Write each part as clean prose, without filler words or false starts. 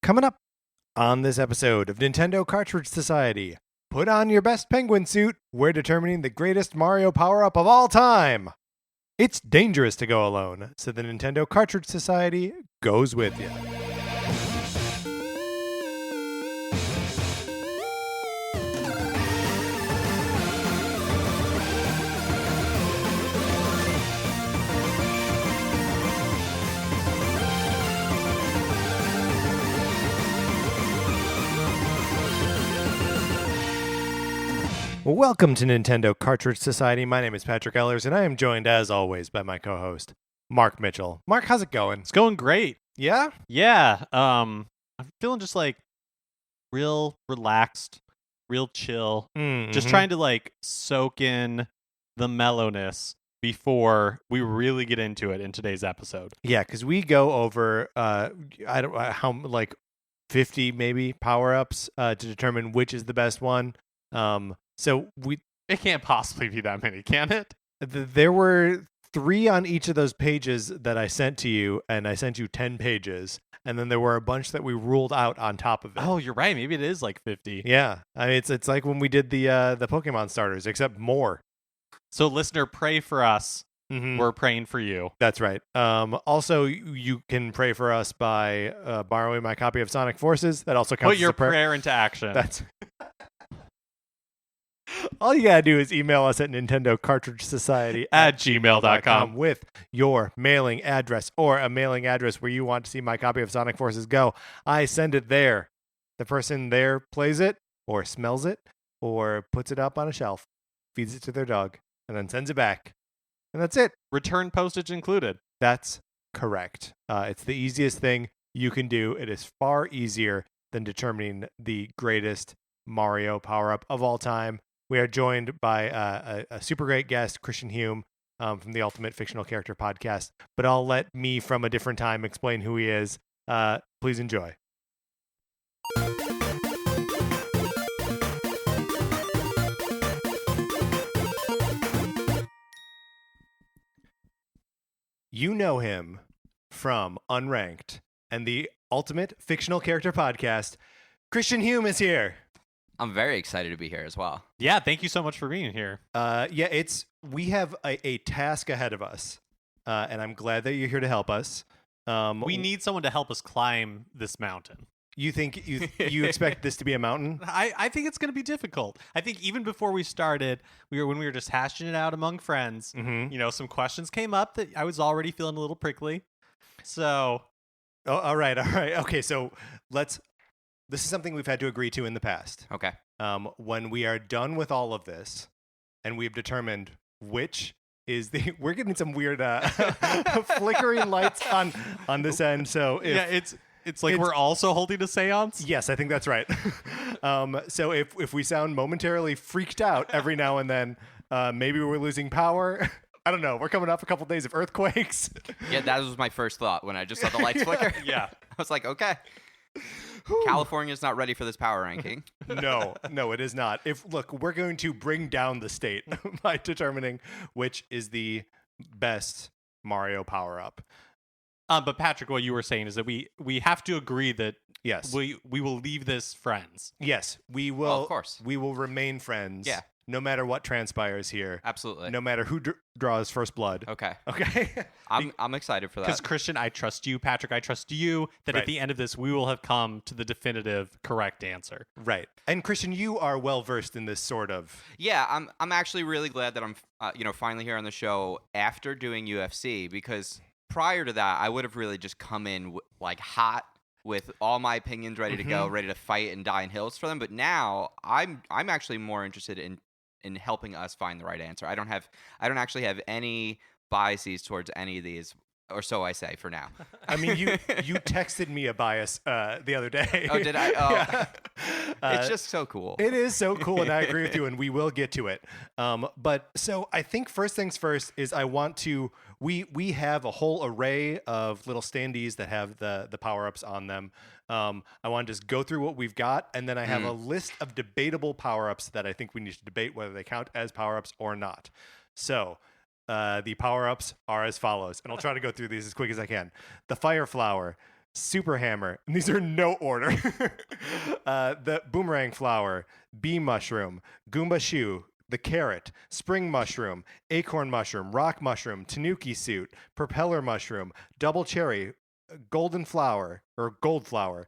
Coming up on this episode of Nintendo Cartridge Society, put on your best penguin suit. We're determining the greatest Mario power-up of all time. It's dangerous to go alone, so the Nintendo Cartridge Society goes with you. Welcome to Nintendo Cartridge Society. My name is Patrick Ellers, and I am joined, as always, by my co-host, Mark Mitchell. Mark, how's it going? It's going great. Yeah? Yeah. I'm feeling just like real relaxed, real chill. Just trying to like soak in the mellowness before we really get into it in today's episode. Yeah, because we go over, I don't how like 50 maybe power-ups to determine which is the best one. So It can't possibly be that many, can it? There were 3 on each of those pages that I sent to you, and I sent you 10 pages, and then there were a bunch that we ruled out on top of it. Oh, you're right. Maybe it is like 50. Yeah, I mean it's like when we did the Pokemon starters, except more. So, listener, pray for us. Mm-hmm. We're praying for you. That's right. Also, you can pray for us by borrowing my copy of Sonic Forces. That also counts Put your as a prayer. prayer into action. That's all you gotta do is email us at Nintendo Cartridge Society at gmail.com with your mailing address or a mailing address where you want to see my copy of Sonic Forces go. I send it there. The person there plays it or smells it or puts it up on a shelf, feeds it to their dog, and then sends it back. And that's it. Return postage included. That's correct. It's the easiest thing you can do. It is far easier than determining the greatest Mario power-up of all time. We are joined by a super great guest, Christian Hume, from the Ultimate Fictional Character Podcast. But I'll let me from a different time explain who he is. Please enjoy. You know him from Unranked and the Ultimate Fictional Character Podcast. Christian Hume is here. I'm very excited to be here as well. Yeah, thank you so much for being here. We have a task ahead of us, and I'm glad that you're here to help us. We need someone to help us climb this mountain. You think you expect this to be a mountain? I think it's going to be difficult. I think even before we started, when we were just hashing it out among friends, some questions came up that I was already feeling a little prickly. So, all right. Okay, so this is something we've had to agree to in the past. Okay. When we are done with all of this, and we've determined which is we're getting some weird flickering lights on this end. So it's like we're also holding a seance. Yes, I think that's right. So if we sound momentarily freaked out every now and then, maybe we're losing power. I don't know. We're coming off a couple days of earthquakes. Yeah, that was my first thought when I just saw the lights flicker. Yeah. I was like, okay. California's not ready for this power ranking. No, it is not. We're going to bring down the state by determining which is the best Mario power-up. But Patrick, what you were saying is that we have to agree that yes, we will leave this friends. Yes, we will. Well, of course, we will remain friends. Yeah. No matter what transpires here. Absolutely. No matter who draws first blood. Okay. I'm excited for that. Because Christian, I trust you. Patrick, I trust you. That At the end of this, we will have come to the definitive correct answer. Right. And Christian, you are well versed in this sort of. Yeah, I'm actually really glad that I'm finally here on the show after doing UFC, because prior to that, I would have really just come in like hot with all my opinions ready to go, ready to fight and die in hills for them. But now I'm actually more interested in helping us find the right answer. I don't actually have any biases towards any of these, or so I say for now. I mean, you texted me a bias the other day. Oh, did I? Oh. Yeah. It's just so cool. It is so cool, and I agree with you, and we will get to it. But so I think first things first is I want to. We have a whole array of little standees that have the power-ups on them. I want to just go through what we've got, and then I have a list of debatable power-ups that I think we need to debate whether they count as power-ups or not. So the power-ups are as follows, and I'll try to go through these as quick as I can. The Fire Flower Super Hammer, and these are no order. The Boomerang Flower, Bee Mushroom, Goomba Shoe, the Carrot, Spring Mushroom, Acorn Mushroom, Rock Mushroom, Tanuki Suit, Propeller Mushroom, Double Cherry, Golden Flower, or Gold Flower,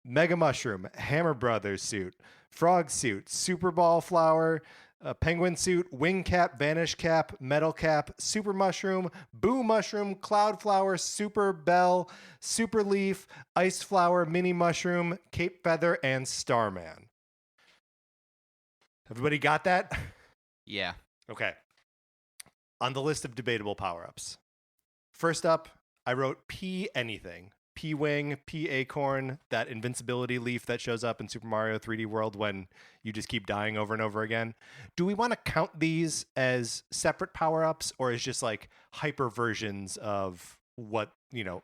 Mega Mushroom, Hammer Brothers Suit, Frog Suit, Super Ball Flower, Penguin Suit, Wing Cap, Vanish Cap, Metal Cap, Super Mushroom, Boo Mushroom, Cloud Flower, Super Bell, Super Leaf, Ice Flower, Mini Mushroom, Cape Feather, and Starman. Everybody got that? Yeah. Okay. On the list of debatable power-ups. First up, I wrote P anything. P-Wing, P-Acorn, that invincibility leaf that shows up in Super Mario 3D World when you just keep dying over and over again. Do we want to count these as separate power-ups or as just like hyper versions of what,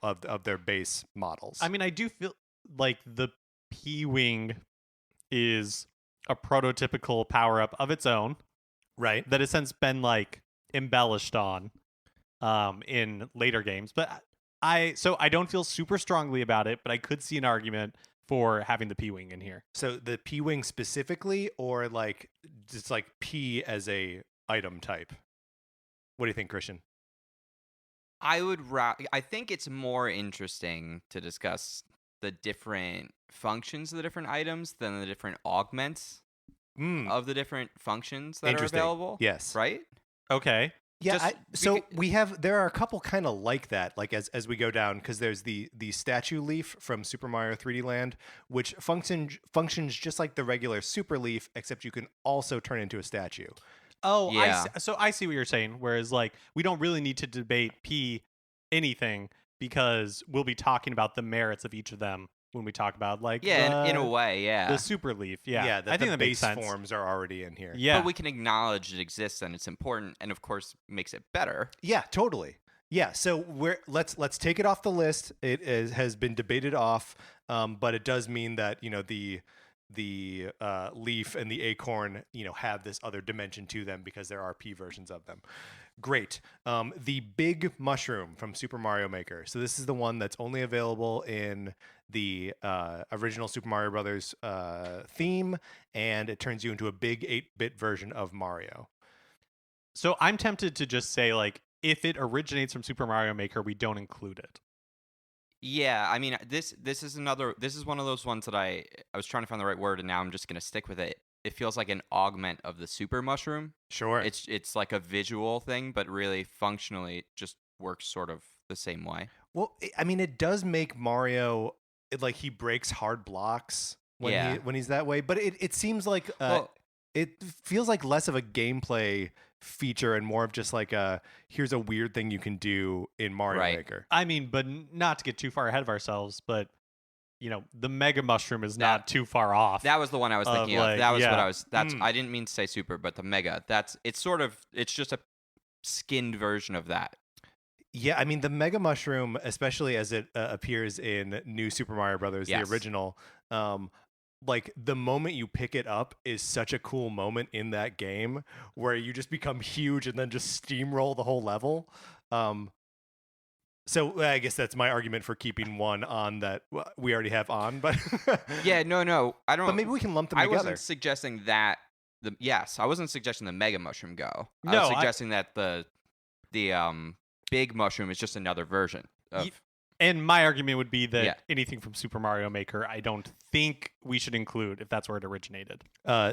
of their base models? I mean, I do feel like the P-Wing is a prototypical power-up of its own. Right. That has since been like embellished on in later games. But I don't feel super strongly about it, but I could see an argument for having the P-Wing in here. So the P-Wing specifically, or like just like P as a item type? What do you think, Christian? I think it's more interesting to discuss the different functions of the different items than the different augments of the different functions that are available. Yes. Right? Okay. Yeah, there are a couple kind of like that, like as we go down, because there's the statue leaf from Super Mario 3D Land, which functions just like the regular Super Leaf, except you can also turn into a statue. Oh, yeah. I see what you're saying. Whereas, like, we don't really need to debate anything because we'll be talking about the merits of each of them when we talk about, like, in a way, yeah. the Super Leaf. Yeah, I think the base makes sense. forms are already in here. Yeah, But we can acknowledge it exists and it's important, and of course makes it better. Yeah, totally. Yeah, so let's take it off the list. It has been debated off, but it does mean that the leaf and the acorn have this other dimension to them because there are P versions of them. Great. The big mushroom from Super Mario Maker. So this is the one that's only available in the original Super Mario Brothers theme, and it turns you into a big 8-bit version of Mario. So I'm tempted to just say, like, if it originates from Super Mario Maker, we don't include it. Yeah, I mean, this is one of those ones that I was trying to find the right word, and now I'm just gonna stick with it. It feels like an augment of the Super Mushroom. Sure. It's like a visual thing, but really functionally it just works sort of the same way. Well, I mean, it does make Mario like he breaks hard blocks when he's that way, but it seems like it feels like less of a gameplay feature and more of just like here's a weird thing you can do in Mario Maker. I mean, but not to get too far ahead of ourselves, but the Mega Mushroom is not too far off. That was the one I was thinking of. That was what I was. I didn't mean to say Super, but the Mega. It's just a skinned version of that. Yeah, I mean the Mega Mushroom, especially as it appears in New Super Mario Brothers, the original. Like the moment you pick it up is such a cool moment in that game where you just become huge and then just steamroll the whole level. So I guess that's my argument for keeping one on that we already have on, but yeah, no, I don't. But maybe we can lump them together. I wasn't suggesting that. I wasn't suggesting the Mega Mushroom go. No, I was suggesting that the big mushroom is just another version of. And my argument would be that anything from Super Mario Maker, I don't think we should include if that's where it originated.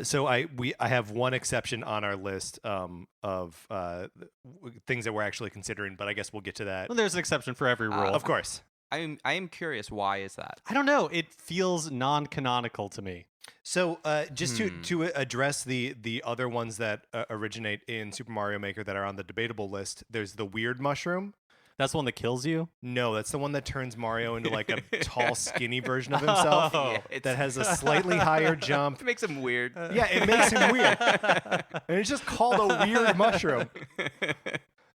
So I have one exception on our list of things that we're actually considering, but I guess we'll get to that. Well, there's an exception for every rule. Of course. I am curious, why is that? I don't know. It feels non-canonical to me. So just to address the other ones that originate in Super Mario Maker that are on the debatable list, there's the weird mushroom. That's the one that kills you? No, that's the one that turns Mario into like a tall, skinny version of himself that has a slightly higher jump. It makes him weird. Yeah, it makes him weird. And it's just called a weird mushroom.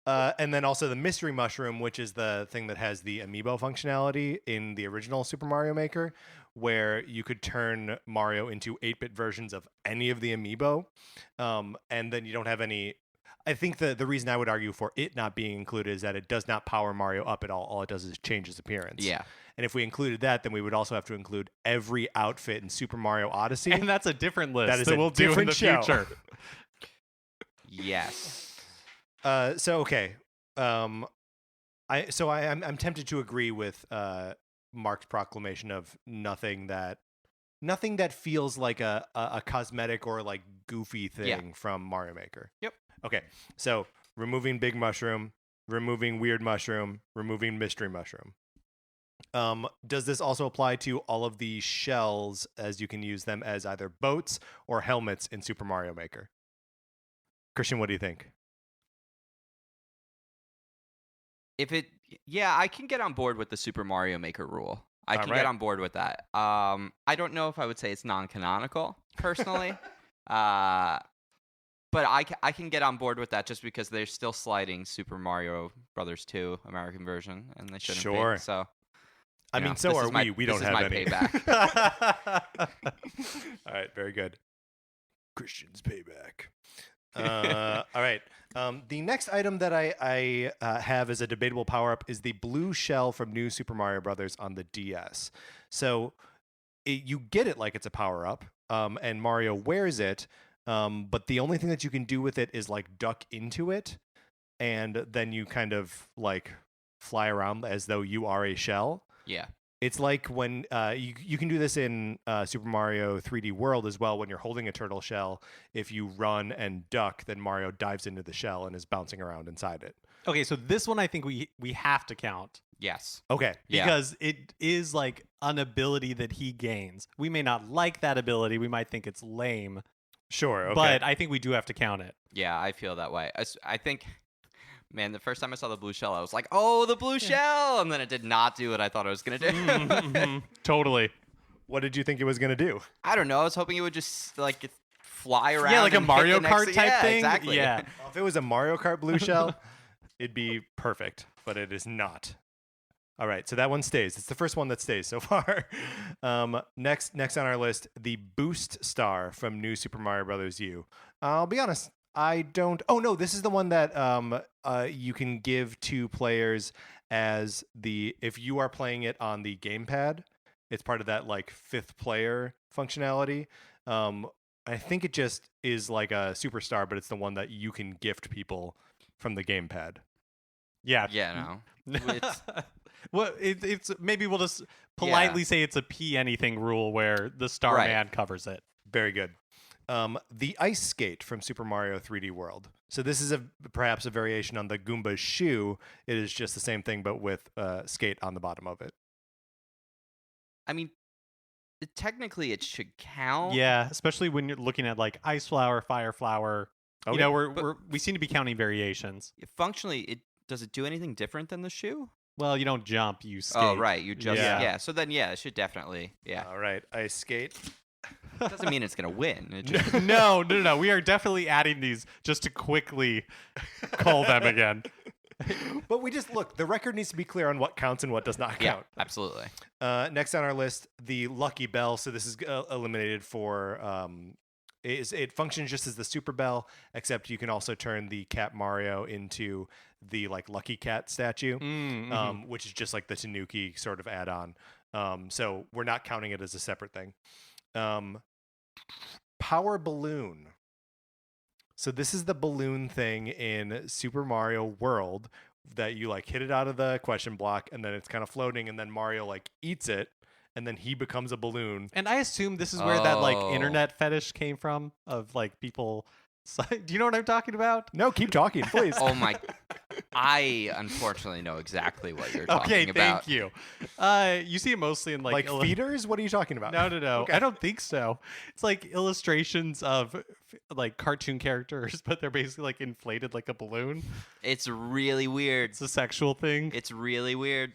And then also the mystery mushroom, which is the thing that has the amiibo functionality in the original Super Mario Maker, where you could turn Mario into 8-bit versions of any of the amiibo. And then you don't have any... I think the reason I would argue for it not being included is that it does not power Mario up at all. All it does is change his appearance. Yeah. And if we included that, then we would also have to include every outfit in Super Mario Odyssey. And that's a different list That is a we'll do in different the show. future. Yes. So okay. I'm tempted to agree with Mark's proclamation of nothing that feels like a cosmetic or like goofy thing from Mario Maker. Yep. Okay. So removing Big Mushroom, removing Weird Mushroom, removing Mystery Mushroom. Does this also apply to all of the shells, as you can use them as either boats or helmets in Super Mario Maker? Christian, what do you think? I can get on board with the Super Mario Maker rule. I can get on board with that. I don't know if I would say it's non-canonical, personally. But I can get on board with that just because they're still sliding Super Mario Brothers 2 American version, and they shouldn't be. So, I mean, so are we. We don't have any. Payback. All right, very good. Christian's payback. All right. The next item that I have as a debatable power-up is the blue shell from New Super Mario Brothers on the DS. So you get it like it's a power-up, and Mario wears it, but the only thing that you can do with it is like duck into it, and then you kind of like fly around as though you are a shell. Yeah. It's like when you can do this in Super Mario 3D World as well. When you're holding a turtle shell, if you run and duck, then Mario dives into the shell and is bouncing around inside it. Okay, so this one I think we have to count. Yes. Okay. Because it is like an ability that he gains. We may not like that ability. We might think it's lame. Sure. Okay. But I think we do have to count it. Yeah, I feel that way. I think, man, the first time I saw the blue shell, I was like, oh, the blue shell! And then it did not do what I thought it was going to do. Totally. What did you think it was going to do? I don't know. I was hoping it would just like fly around. Yeah, like a and Mario hit the next Kart type thing. Exactly. Yeah. Well, if it was a Mario Kart blue shell, it'd be perfect, but it is not. All right, so that one stays. It's the first one that stays so far. Next on our list, the Boost Star from New Super Mario Bros. U. I'll be honest, I don't. Oh no, this is the one that you can give to players as if you are playing it on the gamepad. It's part of that like fifth player functionality. I think it just is like a superstar, but it's the one that you can gift people from the gamepad. Yeah. Yeah, no. Well, it's maybe we'll just politely say it's a P anything rule where the Starman covers it. Very good. The Ice Skate from Super Mario 3D World. So this is perhaps a variation on the Goomba's shoe. It is just the same thing, but with skate on the bottom of it. I mean, technically it should count. Yeah, especially when you're looking at like Ice Flower, Fire Flower. Okay. You know, we seem to be counting variations. Functionally, does it do anything different than the shoe? Well, you don't jump, you skate. Oh, right. You just, Yeah. So then, yeah, it should definitely, yeah. All right, Ice Skate. Doesn't mean it's going to win. It just, No. We are definitely adding these just to quickly call them again. But we just look, the record needs to be clear on what counts and what does not yeah, count. absolutely. Next on our list, the Lucky Bell. So this is eliminated for it functions just as the Super Bell, except you can also turn the Cat Mario into the like Lucky Cat statue, which is just like the Tanuki sort of add-on. So we're not counting it as a separate thing. Power Balloon. So this is the balloon thing in Super Mario World that you like hit it out of the question block and then it's kind of floating and then Mario like eats it and then he becomes a balloon. And I assume this is where that like internet fetish came from of like people. Do you know what I'm talking about? No, keep talking, please. Oh my! I unfortunately know exactly what you're talking Okay, about. thank you. You see it mostly in like feeders? What are you talking about? No. Okay. I don't think so. It's like illustrations of like cartoon characters, but they're basically like inflated like a balloon. It's really weird. It's a sexual thing. It's really weird.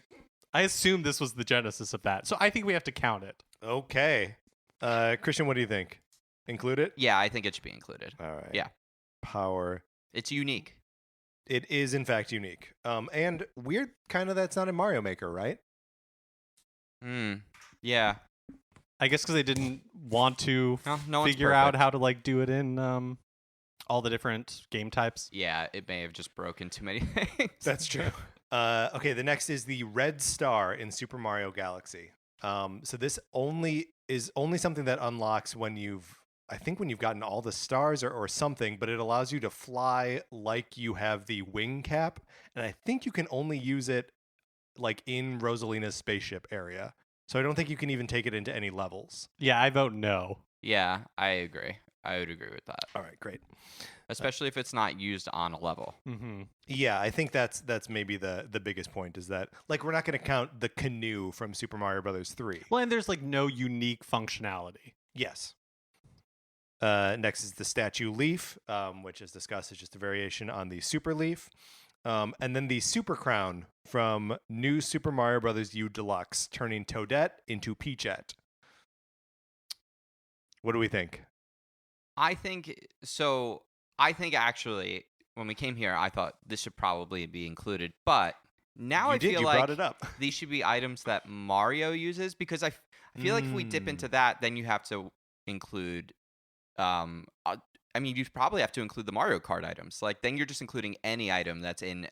I assume this was the genesis of that, so I think we have to count it. Okay. Christian, what do you think? Include it? Yeah, I think it should be included. All right. Yeah. Power. It's unique. It is in fact unique. And weird kind of that's not in Mario Maker, right? Yeah. I guess because they didn't want to No one's figure out perfect. how to like do it in all the different game types. Yeah, it may have just broken too many things. That's true. Okay, the next is the red star in Super Mario Galaxy. So this is only something that unlocks when you've gotten all the stars or something, but it allows you to fly like you have the wing cap, and I think you can only use it like in Rosalina's spaceship area. So I don't think you can even take it into any levels. Yeah, I vote no. Yeah, I agree. I would agree with that. All right, great. Especially if it's not used on a level. Mm-hmm. Yeah, I think that's maybe the biggest point is that like we're not going to count the canoe from Super Mario Brothers 3. Well, and there's like no unique functionality. Yes. Next is the Statue Leaf, which as discussed is just a variation on the Super Leaf. And then the Super Crown from New Super Mario Brothers U Deluxe, turning Toadette into Peachette. What do we think? I think actually when we came here, I thought this should probably be included, but now you feel you like brought it up. these should be items that Mario uses, because I feel like if we dip into that, then you have to include you probably have to include the Mario Kart items. Like then you're just including any item that's in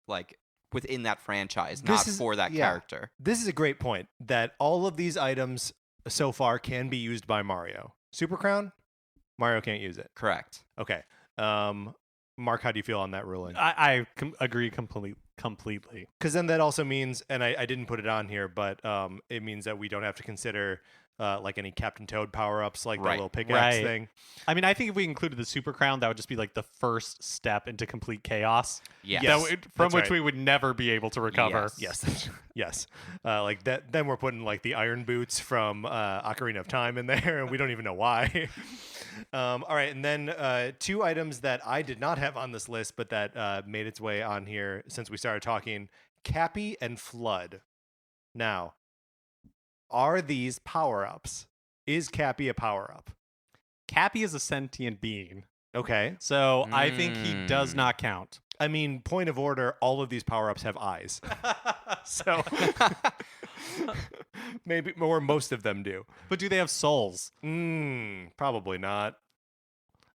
like within that franchise, for that character. This is a great point that all of these items so far can be used by Mario. Super Crown, Mario can't use it. Correct. Okay. Mark, how do you feel on that ruling? I agree completely. Because then that also means, and I didn't put it on here, but it means that we don't have to consider like any Captain Toad power-ups, like the little pickaxe thing. I mean, I think if we included the Super Crown, that would just be like the first step into complete chaos. Yeah. From which we would never be able to recover. Yes. Yes. Like that. Then we're putting like the iron boots from Ocarina of Time in there, and we don't even know why. All right, and then two items that I did not have on this list, but that made its way on here since we started talking: Cappy and Flood. Now, are these power-ups? Is Cappy a power-up? Cappy is a sentient being. Okay. So I think he does not count. I mean, point of order, all of these power-ups have eyes. So maybe, or most of them do. But do they have souls? Probably not.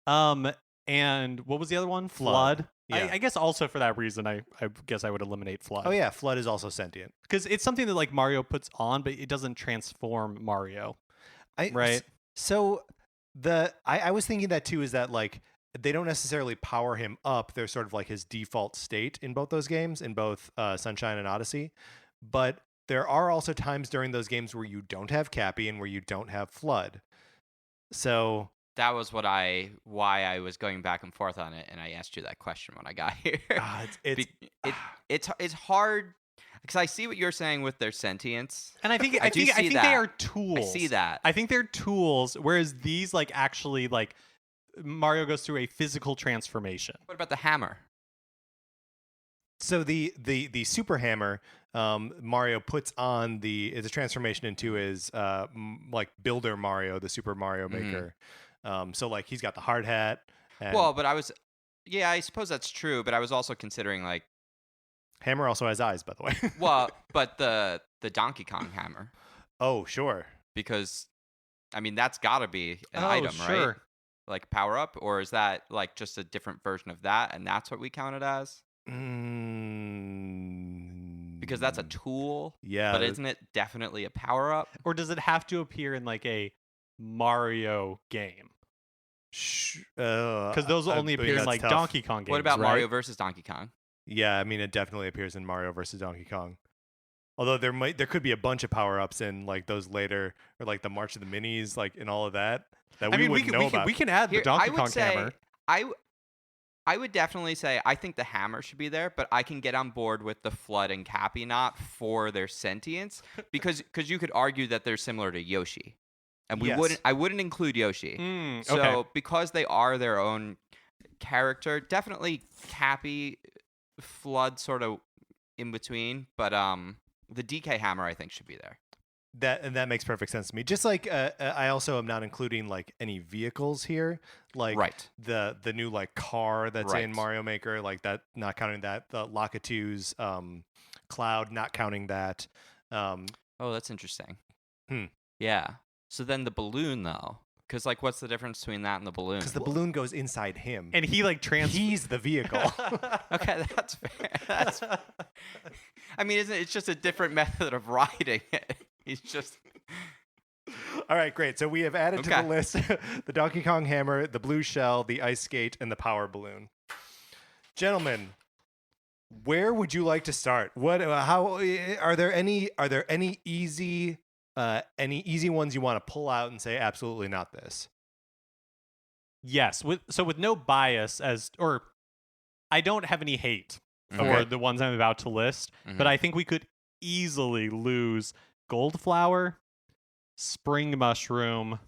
And what was the other one? Flood. Yeah. I guess also for that reason, I guess I would eliminate Flood. Oh yeah, Flood is also sentient. Because it's something that like Mario puts on, but it doesn't transform Mario. Right? So I was thinking that too, is that like they don't necessarily power him up. They're sort of like his default state in both those games, in both Sunshine and Odyssey. But there are also times during those games where you don't have Cappy and where you don't have Flood. So that was why I was going back and forth on it, and I asked you that question when I got here. It's hard because I see what you're saying with their sentience, and I think they are tools. I see that. I think they're tools, whereas these like actually like Mario goes through a physical transformation. What about the hammer? So the super hammer, Mario puts on it's a transformation into his like Builder Mario, the Super Mario Maker. So like he's got the hard hat. Well, but I suppose that's true, but I was also considering like hammer also has eyes, by the way. Well, but the Donkey Kong hammer. Oh, sure. Because I mean that's got to be an item, sure. right? Like power up, or is that like just a different version of that, and that's what we count it as? Because that's a tool. Yeah. But isn't it definitely a power up? Or does it have to appear in like a Mario game? Because those only appear in like tough. Donkey Kong games. What about right? Mario versus Donkey Kong? Yeah, I mean it definitely appears in Mario versus Donkey Kong. Although there could be a bunch of power ups in like those later, or like the March of the Minis, like in all of that we wouldn't know about. We can add the Donkey Kong hammer. I would definitely say I think the hammer should be there, but I can get on board with the Flood and Cappy not for their sentience, because you could argue that they're similar to Yoshi, and I wouldn't include Yoshi. So because they are their own character, definitely Cappy, Flood sort of in between, but the DK hammer I think should be there. That makes perfect sense to me. Just like I also am not including like any vehicles here, like the new like car that's in Mario Maker, like that, not counting that. The Lakitu's Cloud, not counting that. Oh, that's interesting. Yeah. So then the balloon though. Because like, what's the difference between that and the balloon? Because the balloon goes inside him. And he like He's the vehicle. Okay, that's fair. I mean, isn't it? It's just a different method of riding it. He's just. All right, great. So we have added to the Okay. list the Donkey Kong hammer, the blue shell, the ice skate, and the power balloon. Gentlemen, where would you like to start? What? How are there any easy ones you want to pull out and say absolutely not this? Yes, with no bias or I don't have any hate for Okay. the ones I'm about to list, but I think we could easily lose gold flower, spring mushroom,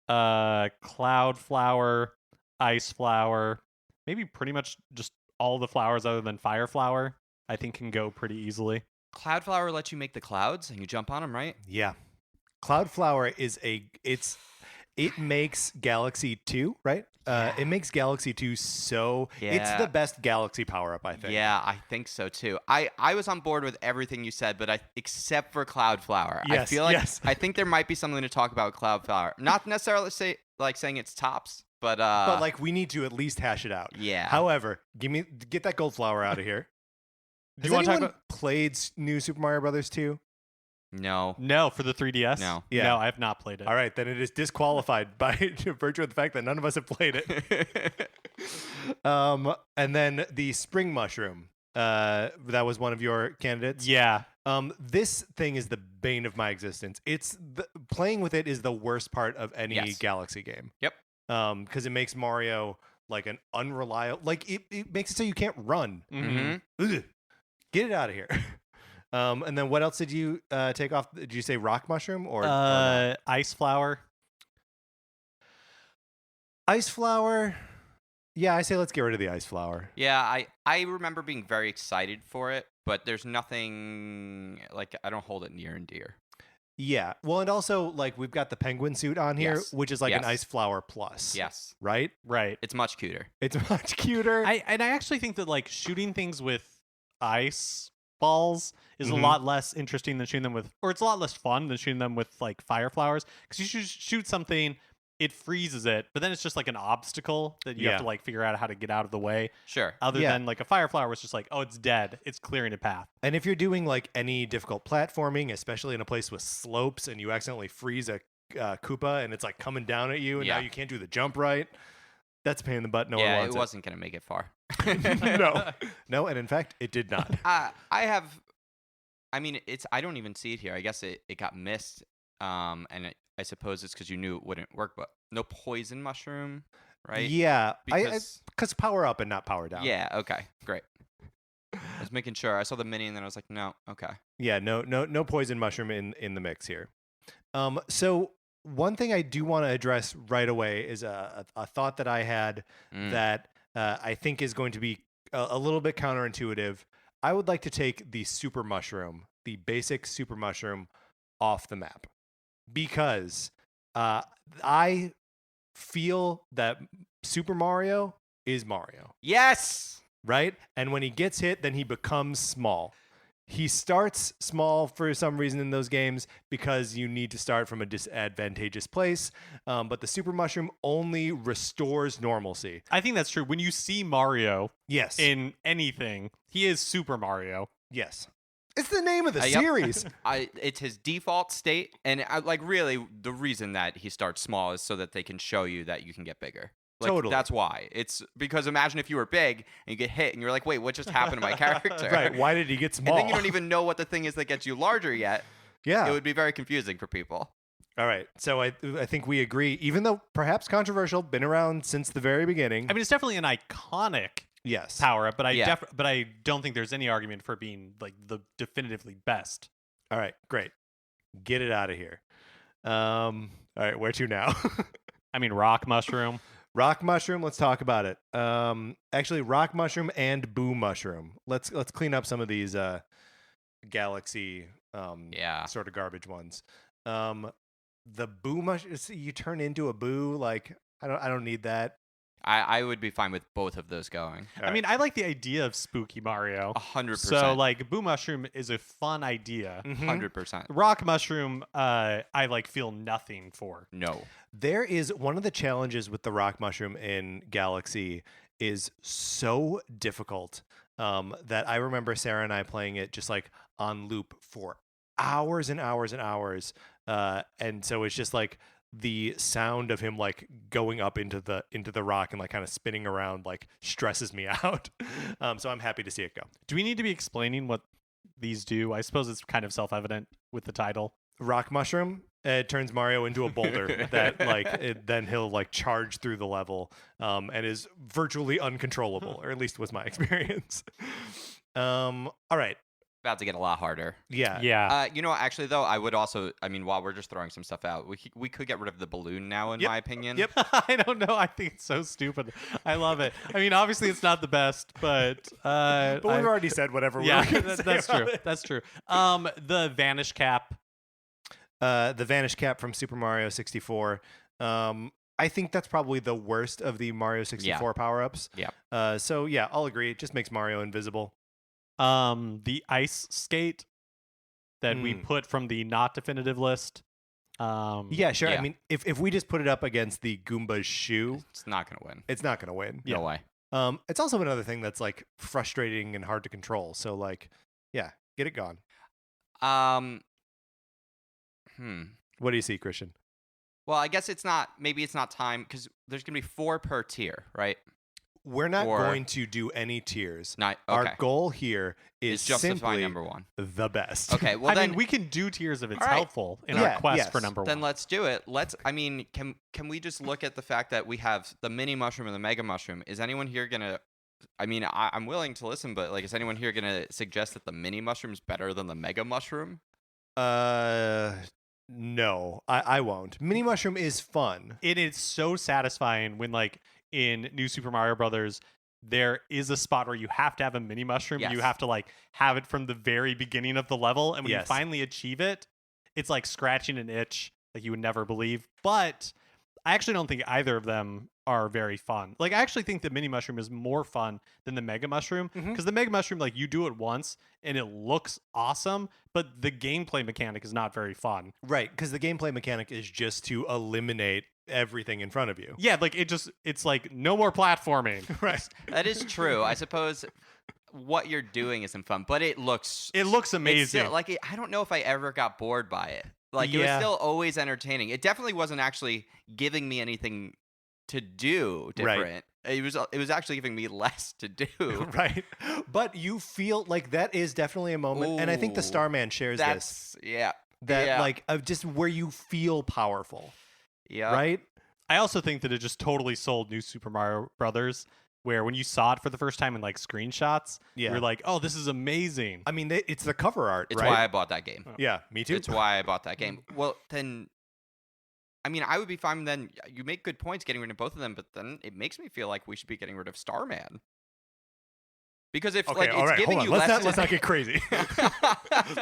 cloud flower, ice flower, maybe pretty much just all the flowers other than fire flower. I think can go pretty easily. Cloudflower lets you make the clouds and you jump on them, right? Yeah, Cloudflower it makes Galaxy 2, right? It makes Galaxy 2 it's Yeah. the best Galaxy power up, I think. Yeah, I think so too. I was on board with everything you said, but except for Cloudflower. I Yes, feel like yes. I think there might be something to talk about with Cloudflower. Not necessarily saying it's tops, but But like we need to at least hash it out. yeah. However, get that gold flower out of here. Do Has you want to talk anyone about? played New Super Mario Brothers 2? No. No, for the 3DS. No. Yeah. No, I have not played it. All right, then it is disqualified by virtue of the fact that none of us have played it. And then the spring mushroom. That was one of your candidates. Yeah. This thing is the bane of my existence. Playing with it is the worst part of any Yes. Galaxy game. Yep. Because it makes Mario like an unreliable. Like it makes it so you can't run. Mhm. Ugh. Get it out of here. And then what else did you take off? Did you say rock mushroom or not? Ice flower. Ice flower? Yeah, I say let's get rid of the ice flower. Yeah, I remember being very excited for it, but there's nothing like I don't hold it near and dear. Yeah. Well, and also like we've got the penguin suit on here, Yes. which is like an Yes. ice flower plus. Yes. Right? Right. It's much cuter. It's much cuter. I actually think that like shooting things with ice balls is a Mhm. lot less interesting than shooting them with, or it's a lot less fun than shooting them with like fire flowers, because you shoot something, it freezes it, but then it's just like an obstacle that you Yeah. have to like figure out how to get out of the way. Sure. Other Yeah. than like a fire flower was just like, oh, it's dead, it's clearing a path. And if you're doing like any difficult platforming, especially in a place with slopes, and you accidentally freeze a Koopa and it's like coming down at you, and Yeah. now you can't do the jump right, that's a pain in the butt. No one yeah, wants it wasn't gonna make it far. No, and in fact, it did not. I have. I mean, I don't even see it here. I guess it got missed. I suppose it's because you knew it wouldn't work. But no poison mushroom, right? Yeah, Because because power up and not power down. yeah. Okay. Great. I was making sure. I saw the mini and then I was like, no. Okay. Yeah, no poison mushroom in the mix here. So one thing I do want to address right away is a thought that I had Mm. that I think is going to be a little bit counterintuitive. I would like to take the super mushroom, the basic super mushroom, off the map because I feel that Super Mario is Mario, Yes. right? And when he gets hit, then he becomes small. He starts small for some reason in those games because you need to start from a disadvantageous place. But the super mushroom only restores normalcy. I think that's true. When you see Mario Yes. in anything, he is Super Mario. Yes. It's the name of the Yep. series. It's his default state, and like really, the reason that he starts small is so that they can show you that you can get bigger. Like, Totally. That's why. It's because imagine if you were big and you get hit and you're like, wait, what just happened to my character? Right. Why did he get small? And then you don't even know what the thing is that gets you larger yet. Yeah. It would be very confusing for people. All right. So I think we agree, even though perhaps controversial, been around since the very beginning. I mean, it's definitely an iconic yes. power up, but Yeah. but I don't think there's any argument for being like the definitively best. All right. Great. Get it out of here. All right. Where to now? I mean, rock mushroom. Rock mushroom, let's talk about it. Actually, rock mushroom and boo mushroom. Let's clean up some of these galaxy Yeah. sort of garbage ones. The boo mushroom, you turn into a boo, like I don't need that. I would be fine with both of those going. I mean, I like the idea of spooky Mario. 100%. So like Boo Mushroom is a fun idea. 100%. Rock Mushroom, I like feel nothing for. No. There is one of the challenges with the rock mushroom in Galaxy is so difficult that I remember Sarah and I playing it just like on loop for hours and hours and hours. And so it's just like the sound of him like going up into the rock and like kind of spinning around like stresses me out. So I'm happy to see it go. Do we need to be explaining what these do? I suppose it's kind of self-evident with the title. Rock mushroom, it turns Mario into a boulder that like then he'll like charge through the level and is virtually uncontrollable, or at least was my experience. All right. About to get a lot harder. Yeah. Yeah. You know, actually, though, I would also, I mean, while we're just throwing some stuff out, we could get rid of the balloon now, in my opinion. Yep. I don't know. I think it's so stupid. I love it. I mean, obviously, it's not the best, but But we've already said whatever. Yeah, we were gonna say that's about true. it. That's true. The Vanish Cap. The Vanish Cap from Super Mario 64. I think that's probably the worst of the Mario 64 power-ups. Yeah. So yeah, I'll agree. It just makes Mario invisible. The Ice Skate that we put from the not definitive list. Yeah, sure. Yeah. I mean, if we just put it up against the Goomba's shoe, It's not going to win. it's not going to win. No way. It's also another thing that's like frustrating and hard to control. So like, yeah, get it gone. What do you see, Christian? Well, I guess maybe it's not time, because there's going to be 4 per tier, right? We're not Or- going to do any tiers. Okay. Our goal here is It's justifying simply number 1. the best. Okay, well I then, mean, we can do tiers if it's All right. helpful in Yeah, our quest yes. for number then one. let's do it. I mean, can we just look at the fact that we have the mini mushroom and the mega mushroom? Is anyone here going to, I mean, I'm willing to listen, but like, is anyone here going to suggest that the mini mushroom is better than the mega mushroom? No, I won't. Mini Mushroom is fun. It is so satisfying when, like, in New Super Mario Brothers, there is a spot where you have to have a mini mushroom. Yes. You have to like have it from the very beginning of the level, and when you Yes. finally achieve it, it's like scratching an itch like you would never believe. But I actually don't think either of them are very fun. Like, I actually think the mini mushroom is more fun than the mega mushroom, because the mega mushroom, like, you do it once and it looks awesome, but the gameplay mechanic is not very fun. Right, because the gameplay mechanic is just to eliminate everything in front of you. Yeah, like it's like no more platforming. Right. That is true. I suppose what you're doing isn't fun, but it looks It looks it's amazing. still, like, I don't know if I ever got bored by it. Like, it was Yeah. still always entertaining. It definitely wasn't actually giving me anything to do Right. different. It was actually giving me less to do. Right. But you feel like that is definitely a moment, and I think the Ooh, Starman shares this. That's yeah. That yeah. like just where you feel powerful, Yeah. right? I also think that it just totally sold New Super Mario Brothers, where when you saw it for the first time in like screenshots, Yeah. you're like, "Oh, this is amazing." I mean, it's the cover art, It's right? why I bought that game. Yeah, me too. It's why I bought that game. Well, then, I mean, I would be fine. Then you make good points getting rid of both of them, but then it makes me feel like we should be getting rid of Starman. Because if Okay, like all it's right, giving hold on. you Let's less, not, let's not get crazy.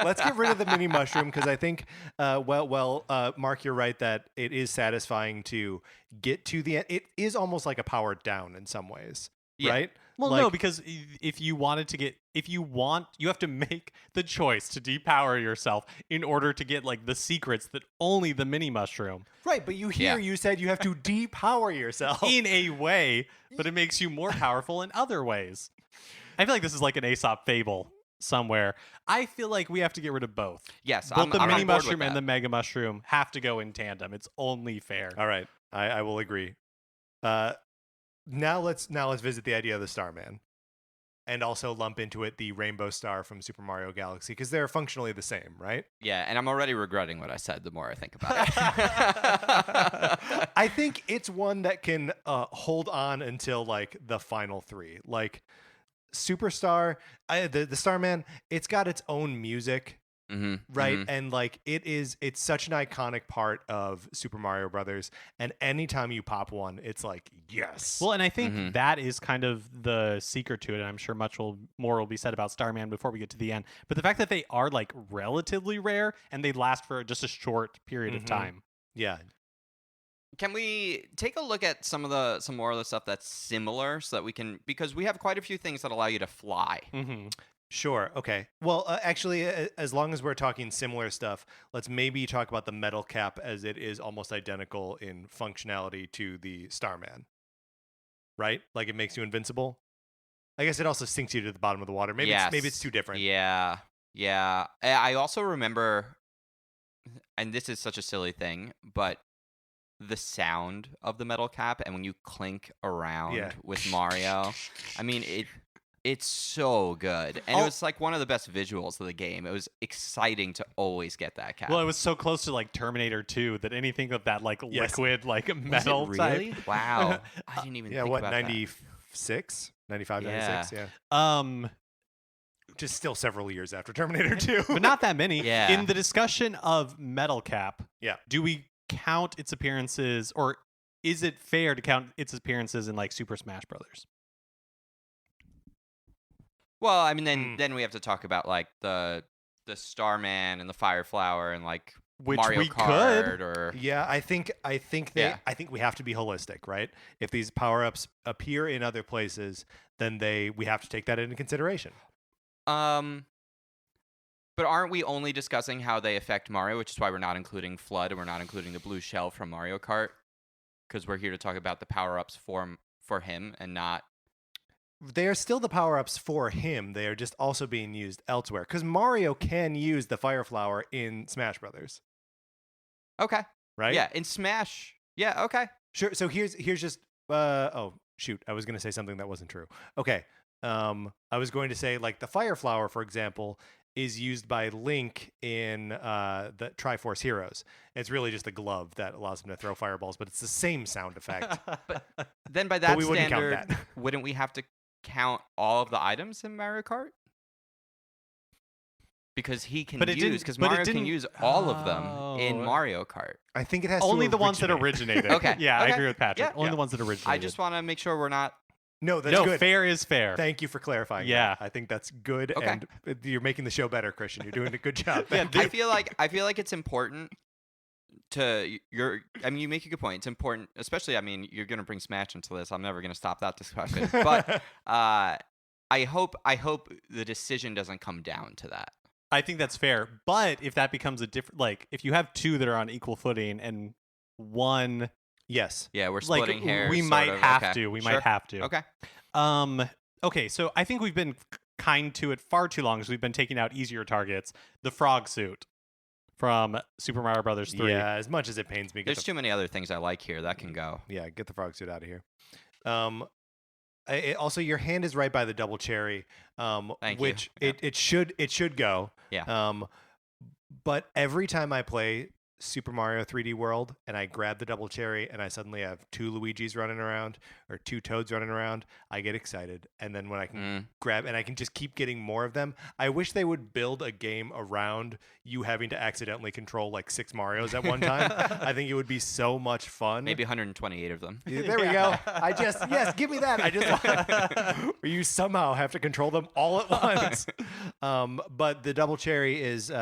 Let's get rid of the mini mushroom, because I think, Mark, you're right that it is satisfying to get to the end. It is almost like a power down in some ways, Yeah. right? Well, Like- no, because if you have to make the choice to depower yourself in order to get like the secrets that only the mini mushroom Right, but you said you have to depower yourself. in a way, but it makes you more powerful in other ways. I feel like this is like an Aesop fable somewhere. I feel like we have to get rid of both. yes, Both I'm, the I'm mini on board mushroom with and that. the mega mushroom have to go in tandem. It's only fair. All right, I will agree. Now let's visit the idea of the Starman, and also lump into it the Rainbow Star from Super Mario Galaxy, because they're functionally the same, right? Yeah, and I'm already regretting what I said. The more I think about it. I think it's one that can hold on until like the final 3. Like Superstar, the Starman, it's got its own music, right? And like it's such an iconic part of Super Mario Brothers. And anytime you pop one, it's like, yes. Well, and I think that is kind of the secret to it. And I'm sure more will be said about Starman before we get to the end. But the fact that they are like relatively rare and they last for just a short period of time. Yeah. Can we take a look at some more of the stuff that's similar so that we can, because we have quite a few things that allow you to fly. Mm-hmm. Sure. Okay. Well, actually, as long as we're talking similar stuff, let's maybe talk about the metal cap, as it is almost identical in functionality to the Starman. Right? Like it makes you invincible. I guess it also sinks you to the bottom of the water. Maybe it's too different. Yeah. I also remember, and this is such a silly thing, but the sound of the metal cap and when you clink around with Mario, I mean it's so good, and it was like one of the best visuals of the game. It was exciting to always get that cap. Well, it was so close to like Terminator 2 that anything of that like liquid like metal was it really? type. Wow, I didn't even think about 96, 95, Yeah. 96, yeah. Which is still several years after Terminator 2. But not that many. Yeah. In the discussion of Metal Cap, Yeah. do we count its appearances, or is it fair to count its appearances in like Super Smash Brothers? Well, I mean, then we have to talk about like the Starman and the Fire Flower and like Which Mario we Kart could. or Yeah, I think we have to be holistic, right? If these power-ups appear in other places, then we have to take that into consideration. But aren't we only discussing how they affect Mario, which is why we're not including Flood and we're not including the blue shell from Mario Kart? Because we're here to talk about the power-ups for him and not... They are still the power-ups for him. They are just also being used elsewhere. Because Mario can use the Fire Flower in Smash Brothers, Okay. right? Yeah, in Smash. Yeah, okay. Sure. So here's just oh shoot, I was going to say something that wasn't true. Okay. I was going to say like the Fire Flower, for example, is used by Link in the Triforce Heroes. It's really just a glove that allows him to throw fireballs, but it's the same sound effect. Then by that we wouldn't count standard, that. wouldn't we have to count all of the items in Mario Kart? Because he can But it didn't- use, because but it Mario can didn't- use all of them in Oh. Mario Kart. I think it has Only to the ones that originate. originated. Okay, Yeah, I okay. agree with Patrick. Yeah. Only Yeah. the ones that originated. I just want to make sure we're not... No, that's no, good. fair is fair. Thank you for clarifying. Yeah. that. I think that's good, Okay. and you're making the show better, Christian. You're doing a good job. Yeah, Thank you. I feel like it's important to you make a good point. It's important, especially, I mean, you're going to bring Smash into this. I'm never going to stop that discussion. But I hope the decision doesn't come down to that. I think that's fair. But if that becomes a different, like, if you have two that are on equal footing and one, Yes. Yeah, we're like, splitting hairs. we sort might of. have Okay. to. We Sure. might have to. Okay. Okay, so I think we've been kind to it far too long, because we've been taking out easier targets. The frog suit from Super Mario Brothers 3. Yeah, as much as it pains me. There's too many other things I like here that can go. Yeah, get the frog suit out of here. Also, your hand is right by the double cherry, Thank you. which Yeah. it should go. Yeah. But every time I play Super Mario 3D World and I grab the double cherry and I suddenly have two Luigis running around or two Toads running around, I get excited. And then when I can grab and I can just keep getting more of them, I wish they would build a game around you having to accidentally control like 6 Marios at one time. I think it would be so much fun. Maybe 128 of them. There we go. Yes, give me that. I just want where you somehow have to control them all at once. But the double cherry is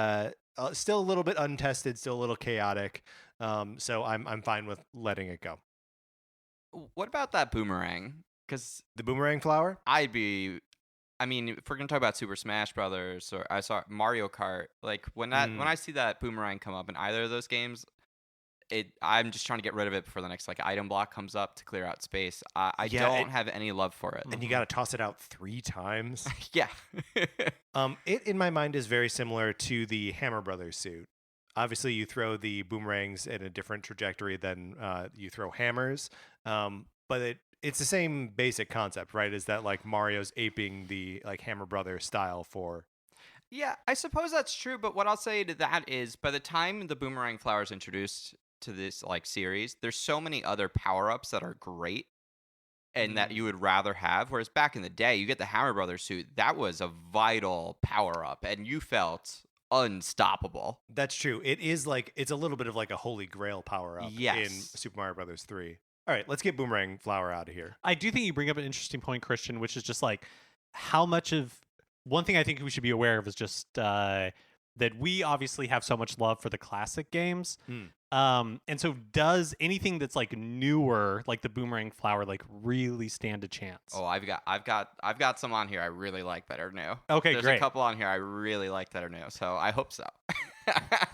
still a little bit untested, still a little chaotic. So I'm fine with letting it go. What about that boomerang? Because The boomerang flower? I mean, if we're gonna talk about Super Smash Brothers or I saw Mario Kart, like when I see that boomerang come up in either of those games, I'm just trying to get rid of it before the next like item block comes up to clear out space. I don't have any love for it. And you got to toss it out 3 times. Yeah. It in my mind is very similar to the Hammer Brothers suit. Obviously, you throw the boomerangs in a different trajectory than you throw hammers, but it's the same basic concept, right? Is that like Mario's aping the like Hammer Brothers style for? Yeah, I suppose that's true. But what I'll say to that is, by the time the boomerang flower is introduced to this like series, there's so many other power-ups that are great and that you would rather have. Whereas back in the day, you get the Hammer Brothers suit. That was a vital power-up, and you felt unstoppable. That's true. It is like it's a little bit of like a holy grail power up Yes. in Super Mario Brothers 3. All right, let's get boomerang flower out of here. I do think you bring up an interesting point, Christian, which is just like how much of one thing I think we should be aware of is just that we obviously have so much love for the classic games. Mm. And so does anything that's like newer, like the Boomerang Flower, like really stand a chance? Oh, I've got some on here I really like that are new. Okay, There's great. a couple on here I really like that are new, so I hope so.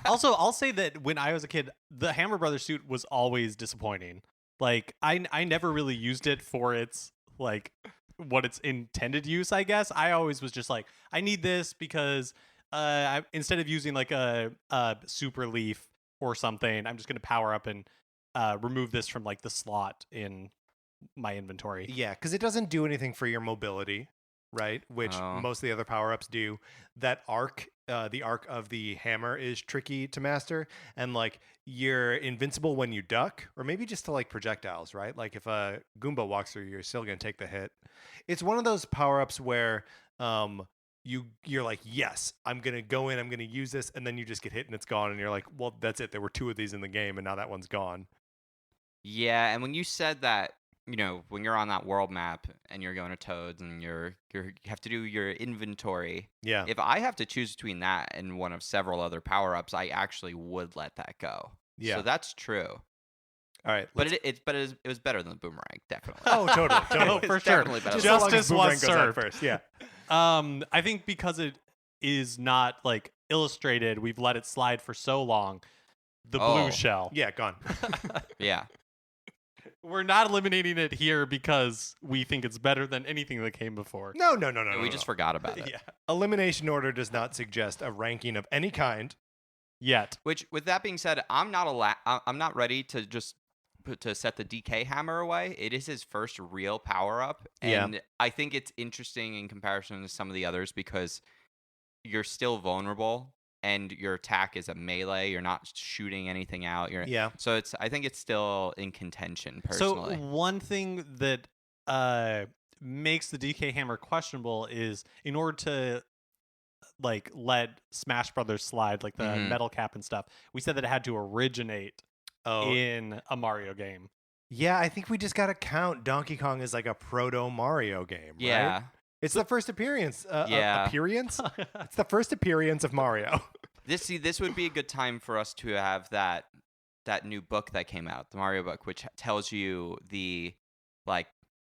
Also, I'll say that when I was a kid, the Hammer Brothers suit was always disappointing. Like I never really used it for its like what its intended use, I guess. I always was just like, I need this because instead of using like a super leaf or something, I'm just going to power up and remove this from like the slot in my inventory. Yeah, because it doesn't do anything for your mobility, right? Which most of the other power-ups do. That arc, the arc of the hammer is tricky to master, and like you're invincible when you duck, or maybe just to like projectiles, right? Like if a Goomba walks through, you're still gonna take the hit. It's one of those power-ups where you're like, yes, I'm gonna go in, I'm gonna use this, and then you just get hit and it's gone, and you're like, well, that's it. There were 2 of these in the game, and now that one's gone. Yeah, and when you said that, you know, when you're on that world map and you're going to Toads and you have to do your inventory. Yeah. If I have to choose between that and one of several other power-ups, I actually would let that go. Yeah. So that's true. All right. But it was better than the Boomerang, definitely. Oh, totally. Oh, for It's sure. definitely better. Just so long as Justice Boomerang was goes out served. first. Yeah. I think because it is not like illustrated, we've let it slide for so long. The blue shell. Yeah, gone. Yeah. We're not eliminating it here because we think it's better than anything that came before. No. We just forgot about it. Yeah. Elimination order does not suggest a ranking of any kind. Yet. Which, with that being said, I'm not ready to just to set the DK hammer away. It is his first real power up, and I think it's interesting in comparison to some of the others because you're still vulnerable and your attack is a melee. You're not shooting anything out. So I think it's still in contention personally. So one thing that makes the DK hammer questionable is in order to like let Smash Brothers slide, like the metal cap and stuff, we said that it had to originate in a Mario game. Yeah, I think we just got to count Donkey Kong as like a proto Mario game. Yeah. Right? It's the first appearance. Yeah. Appearance? It's the first appearance of Mario. This would be a good time for us to have that new book that came out, the Mario book, which tells you the like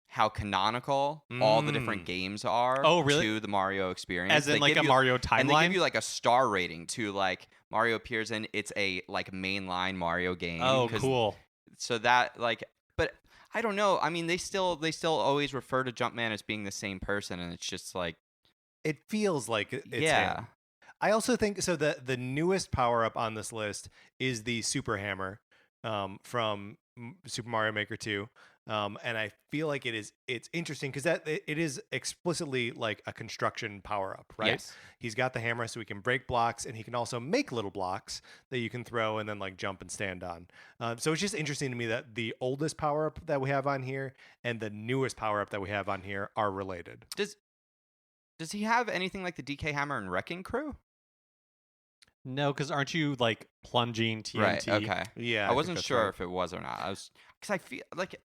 how canonical all the different games are to the Mario experience. As in like a Mario timeline? And they give you like a star rating to like Mario appears in, it's a like mainline Mario game. Oh, cool. So that like, but I don't know. I mean, they still always refer to Jumpman as being the same person, and it's just like it feels like it's him. I also think so. The newest power up on this list is the Super Hammer from Super Mario Maker 2. And I feel like it's interesting because it is explicitly like a construction power up, right? Yes. He's got the hammer so he can break blocks, and he can also make little blocks that you can throw and then like jump and stand on. So it's just interesting to me that the oldest power up that we have on here and the newest power up that we have on here are related. Does he have anything like the DK Hammer and Wrecking Crew? No, because aren't you like plunging TNT? Right. Okay. Yeah, I wasn't sure if it was or not. Because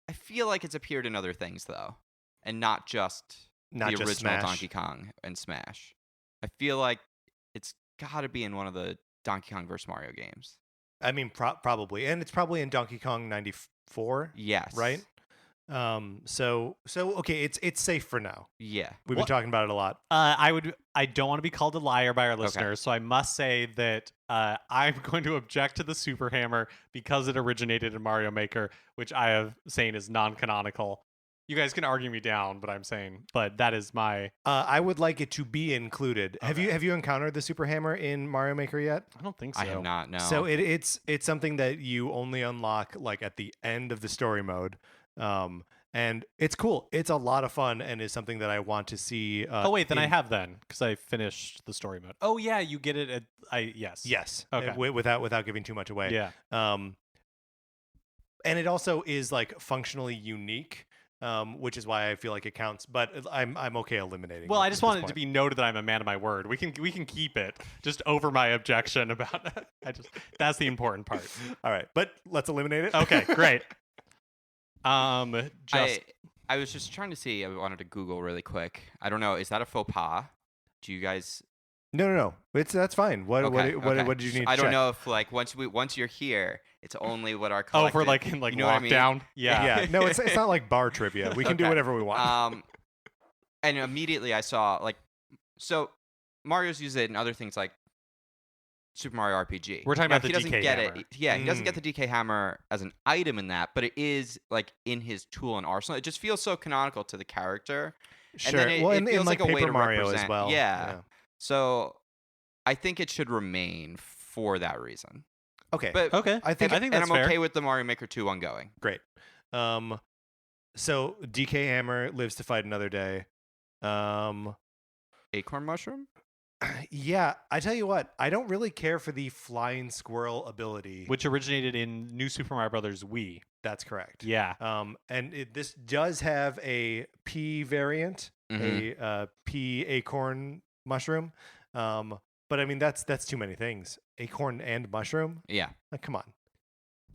I feel like it's appeared in other things though, and not just the original Smash. Donkey Kong and Smash. I feel like it's got to be in one of the Donkey Kong vs Mario games. I mean, probably, and it's probably in Donkey Kong 94. Yes. Right. So okay, it's safe for now. Yeah. We've been talking about it a lot. I don't want to be called a liar by our listeners, so I must say that I'm going to object to the Super Hammer because it originated in Mario Maker, which I have saying is non-canonical. You guys can argue me down, but that is my. I would like it to be included. Okay. Have you encountered the Super Hammer in Mario Maker yet? I don't think so. I have not. No. So it's something that you only unlock like at the end of the story mode. And it's cool. It's a lot of fun and is something that I want to see. I have because I finished the story mode. Oh yeah, you get it yes. Yes. Okay. Without giving too much away. Yeah. And it also is like functionally unique, which is why I feel like it counts. But I'm okay eliminating. Well, it I just at want this it to point. be noted that I'm a man of my word. We can keep it just over my objection about. That's the important part. All right, but let's eliminate it. Okay, great. I was just trying to see. I wanted to Google really quick. I don't know. Is that a faux pas? Do you guys No. That's fine. What Okay, what okay. what did you need? To I don't check? know if like once you're here, it's only what our Oh, collected, if we're like in like you know what I mean? lockdown. Yeah. Yeah, no, it's not like bar trivia. We can do Okay. whatever we want. And immediately I saw like, so Mario's used it in other things like Super Mario RPG. We're talking Now, about the he doesn't DK get hammer. it. Yeah, he doesn't get the DK hammer as an item in that, but it is like in his tool and arsenal. It just feels so canonical to the character. Sure. And then Well, it in feels like like a way Paper to Mario as represent. well. Yeah. So I think it should remain for that reason. Okay. Okay. I think that's I'm fair. okay with the Mario Maker 2 ongoing. Great. So DK Hammer lives to fight another day. Acorn mushroom? Yeah, I tell you what, I don't really care for the flying squirrel ability. Which originated in New Super Mario Brothers Wii. That's correct. Yeah. And this does have a P variant, a P acorn mushroom. But I mean that's too many things. Acorn and mushroom. Yeah. Like, come on.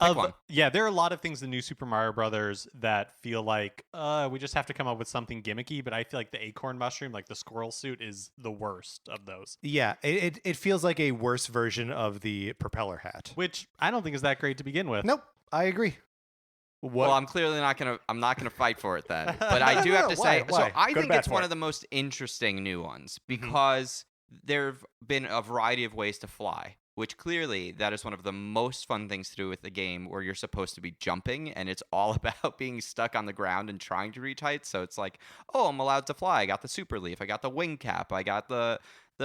Pick one. Yeah, there are a lot of things in New Super Mario Brothers that feel like we just have to come up with something gimmicky, but I feel like the acorn mushroom, like the squirrel suit, is the worst of those. Yeah, it feels like a worse version of the propeller hat. Which I don't think is that great to begin with. Nope, I agree. What? Well, I'm clearly not gonna fight for it then. But I do have to say, Why? so I Go to think bat it's for one it. of the most interesting new ones because there've been a variety of ways to fly, which clearly that is one of the most fun things to do with the game where you're supposed to be jumping and it's all about being stuck on the ground and trying to reach heights. So it's like, oh, I'm allowed to fly. I got the super leaf. I got the wing cap. I got the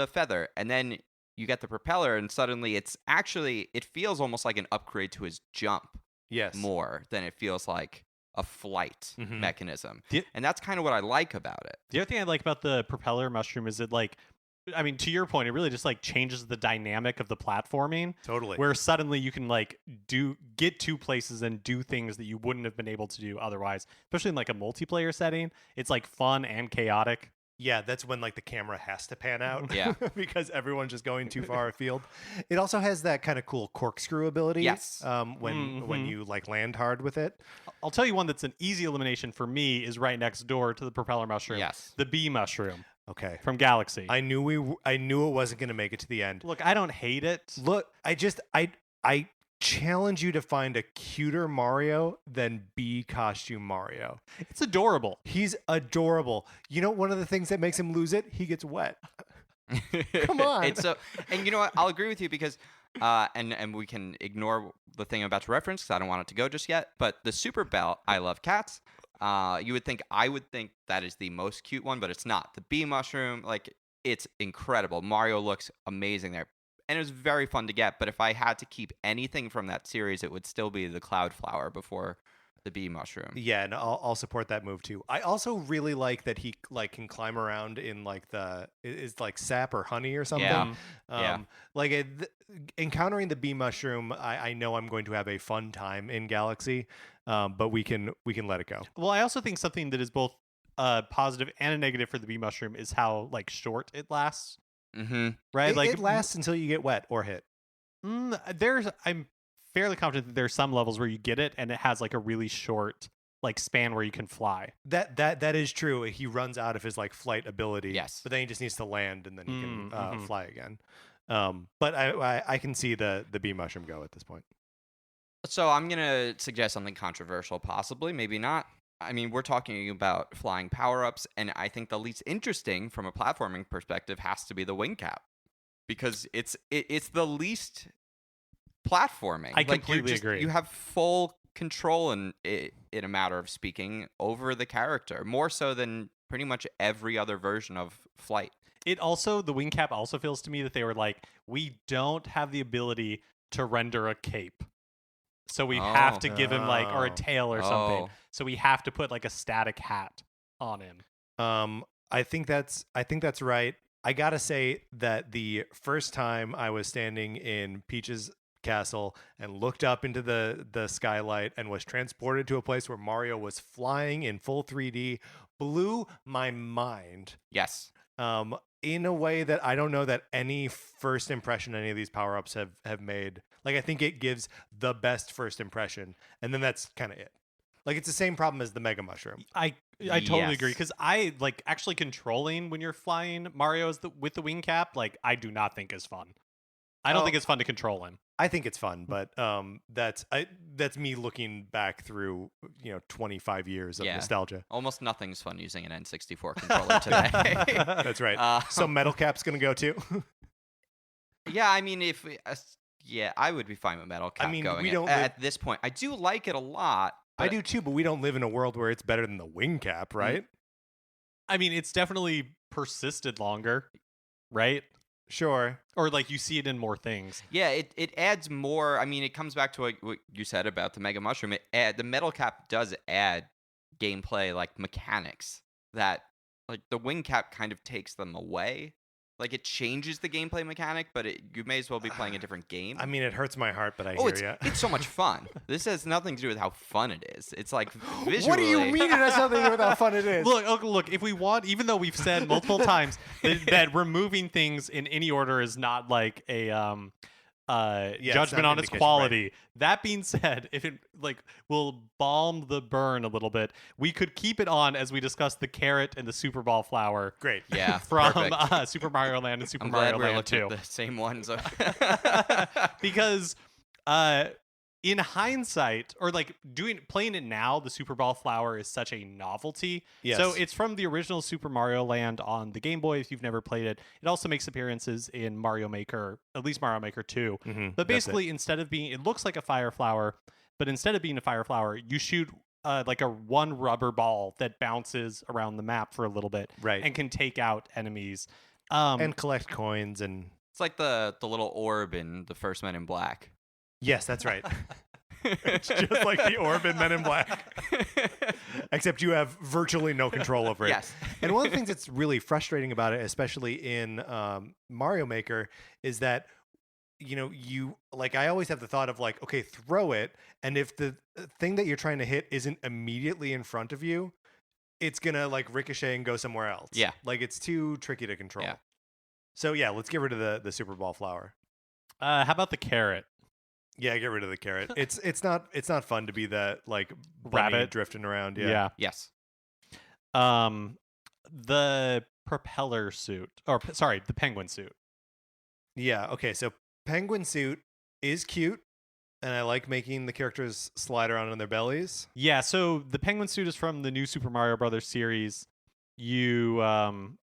feather. And then you get the propeller and suddenly it feels almost like an upgrade to his jump. Yes. More than it feels like a flight mechanism. The- And that's kind of what I like about it. The other thing I like about the propeller mushroom is it like, I mean, to your point, it really just like changes the dynamic of the platforming. Totally. Where suddenly you can like get to places and do things that you wouldn't have been able to do otherwise, especially in like a multiplayer setting. It's like fun and chaotic. Yeah, that's when like the camera has to pan out. Yeah. Because everyone's just going too far afield. It also has that kind of cool corkscrew ability. Yes. When you like land hard with it. I'll tell you one that's an easy elimination for me is right next door to the propeller mushroom. Yes. The bee mushroom Okay. from Galaxy. I knew it wasn't going to make it to the end. Look, I don't hate it. Look, I challenge you to find a cuter Mario than bee costume Mario. It's adorable. He's adorable. You know, one of the things that makes him lose it, he gets wet. Come on. It's so, and you know what? I'll agree with you because, and we can ignore the thing I'm about to reference because I don't want it to go just yet. But the Super Belt, I love cats. I would think that is the most cute one, but it's not. The bee mushroom, like it's incredible. Mario looks amazing there, and it was very fun to get. But if I had to keep anything from that series, it would still be the cloud flower before the bee mushroom. Yeah, and I'll support that move too. I also really like that he like can climb around in like it's like sap or honey or something. Yeah. Yeah. Like encountering the bee mushroom, I know I'm going to have a fun time in Galaxy, but we can let it go. Well, I also think something that is both positive and a negative for the bee mushroom is how like short it lasts. Mm-hmm. Right? It lasts until you get wet or hit. I'm fairly confident that there's some levels where you get it and it has like a really short like span where you can fly. That is true. He runs out of his like flight ability. Yes. But then he just needs to land and then he can fly again. But I can see the bee mushroom go at this point. So I'm gonna suggest something controversial, possibly, maybe not. I mean, we're talking about flying power-ups, and I think the least interesting from a platforming perspective has to be the wing cap, because it's the least platforming. I completely agree. You have full control in a matter of speaking over the character, more so than pretty much every other version of Flight. The wing cap also feels to me that they were like, we don't have the ability to render a cape. So we have to give him like, or a tail or something. So we have to put like a static hat on him. I think that's right. I gotta say that the first time I was standing in Peach's castle and looked up into the skylight and was transported to a place where Mario was flying in full 3D blew my mind. Yes. In a way that I don't know that any first impression any of these power-ups have made. Like, I think it gives the best first impression, and then that's kind of it. Like, it's the same problem as the Mega Mushroom. I I totally agree Yes. because I like actually controlling when you're flying Mario with the wing cap. Like I do not think is fun. I don't Oh. think it's fun to control him. I think it's fun, but that's me looking back through 25 years of Yeah. nostalgia. Almost nothing's fun using an N64 controller today. That's right. So Metal Cap's gonna go too. Yeah, I mean, I would be fine with Metal Cap mean, going we don't at this point. I do like it a lot. I but do too, but we don't live in a world where it's better than the wing cap, right? I mean, it's definitely persisted longer, right? Sure. Or like you see it in more things. Yeah, it adds more. I mean, it comes back to what you said about the Mega Mushroom. The Metal Cap does add gameplay like mechanics that like the wing cap kind of takes them away. Like it changes the gameplay mechanic, but you may as well be playing a different game. I mean, it hurts my heart, but I Oh, hear you. it's so much fun. This has nothing to do with how fun it is. It's like visually. What do you mean it has nothing to do with how fun it is? Look. If we want, even though we've said multiple times that removing things in any order is not like a it's judgment not on its indication, quality. That being said, if it like will balm the burn a little bit, we could keep it on as we discuss the carrot and the Super Ball flower. Great. Yeah, From perfect. Super Mario Land and Super I'm Mario glad we're Land looking 2. at the same ones. Because in hindsight, or like playing it now, the Super Ball flower is such a novelty. Yes. So it's from the original Super Mario Land on the Game Boy. If you've never played it, it also makes appearances in Mario Maker, at least Mario Maker 2. But basically, instead of being, it looks like a fire flower, but instead of being a fire flower, you shoot like a one rubber ball that bounces around the map for a little bit, Right. and can take out enemies. And collect coins and It's like the little orb in the first Men in Black. yes, that's right. It's just like the orb in Men in Black, except you have virtually no control over it. Yes. And one of the things that's really frustrating about it, especially in Mario Maker, is that you like I always have the thought of like, okay, throw it, and if the thing that you're trying to hit isn't immediately in front of you, it's gonna like ricochet and go somewhere else. Yeah. Like it's too tricky to control. Yeah. So yeah, let's get rid of the Super Ball flower. How about the carrot? Yeah, get rid of the carrot. It's not fun to be that like bunny Rabbit drifting around. Yeah. Yes. The propeller suit, or sorry, the penguin suit. Yeah. Okay. So penguin suit is cute, and I like making the characters slide around on their bellies. Yeah, so the penguin suit is from the new Super Mario Brothers series. You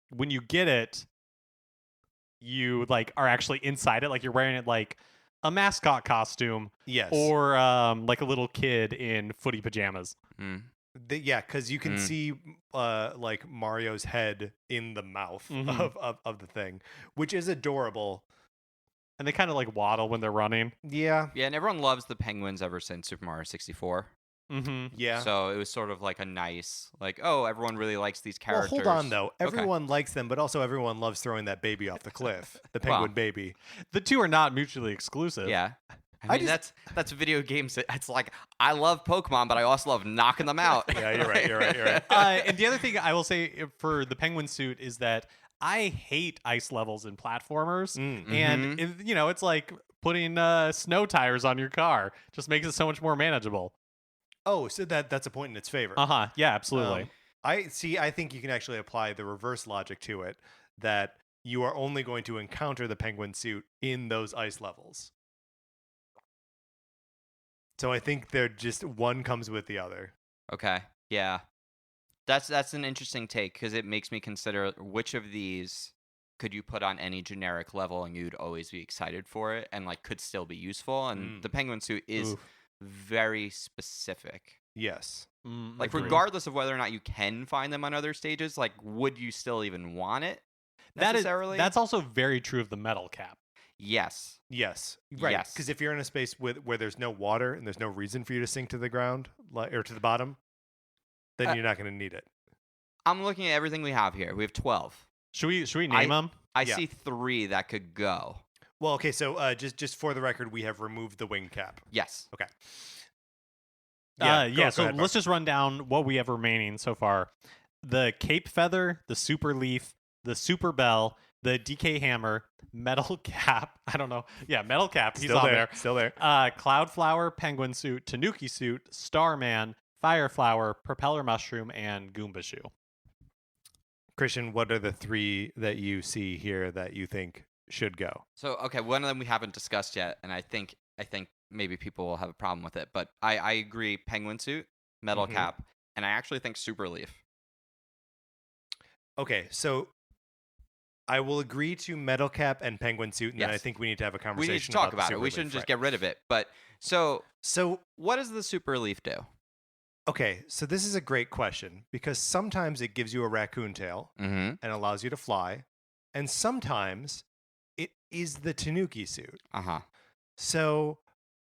when you get it, you like are actually inside it, like you're wearing it like a mascot costume, Yes. or like a little kid in footy pajamas. Mm. Yeah, because you can see like Mario's head in the mouth of the thing, which is adorable. And they kind of like waddle when they're running. Yeah. Yeah, and everyone loves the penguins ever since Super Mario 64. Mm-hmm. Yeah. So it was sort of like a nice, like, oh, everyone really likes these Well, characters. hold on though. Okay. Everyone likes them, but also everyone loves throwing that baby off the cliff. The penguin Well. baby. The two are not mutually exclusive. Yeah. I mean, that's video games. It's like, I love Pokemon, but I also love knocking them out. Yeah, you're right. You're right. You're right. And the other thing I will say for the penguin suit is that I hate ice levels in platformers. And, it's like putting snow tires on your car. Just makes it so much more manageable. Oh, so that's a point in its favor. Uh-huh. Yeah, absolutely. I think you can actually apply the reverse logic to it, that you are only going to encounter the penguin suit in those ice levels. So I think they're just one comes with the other. Okay. Yeah. That's an interesting take because it makes me consider which of these could you put on any generic level and you'd always be excited for it and like could still be useful. And the penguin suit is very specific. Yes. Like Agreed. regardless of whether or not you can find them on other stages, like would you still even want it necessarily? That's also very true of the metal cap. Yes. Yes. Right. Yes. Because if you're in a space where there's no water and there's no reason for you to sink to the ground or to the bottom, then you're not going to need it. I'm looking at everything we have here. We have 12. Should we name them? I Yeah. see 3 that could go. Well, okay. So just for the record, we have removed the wing cap. Yes. Okay. So ahead, let's Mark. just run down what we have remaining so far. The Cape Feather, the Super Leaf, the Super Bell, the DK Hammer, Metal Cap. I don't know. Yeah, Metal Cap. He's Still on there. there. Still there. Cloud Flower, Penguin Suit, Tanuki Suit, Starman, Fire Flower, Propeller Mushroom, and Goomba Shoe. Christian, what are the 3 that you see here that you think should go? So, okay, one of them we haven't discussed yet, and I think maybe people will have a problem with it, but I agree. Penguin Suit, Metal Cap, and I actually think Super Leaf. Okay, so I will agree to Metal Cap and Penguin Suit, and then I think we need to have a conversation. We need to talk about it. Super We Leaf, shouldn't just right. get rid of it. But so what does the Super Leaf do? Okay, so this is a great question because sometimes it gives you a raccoon tail Mm-hmm. and allows you to fly, and sometimes it is the Tanuki suit. Uh-huh. So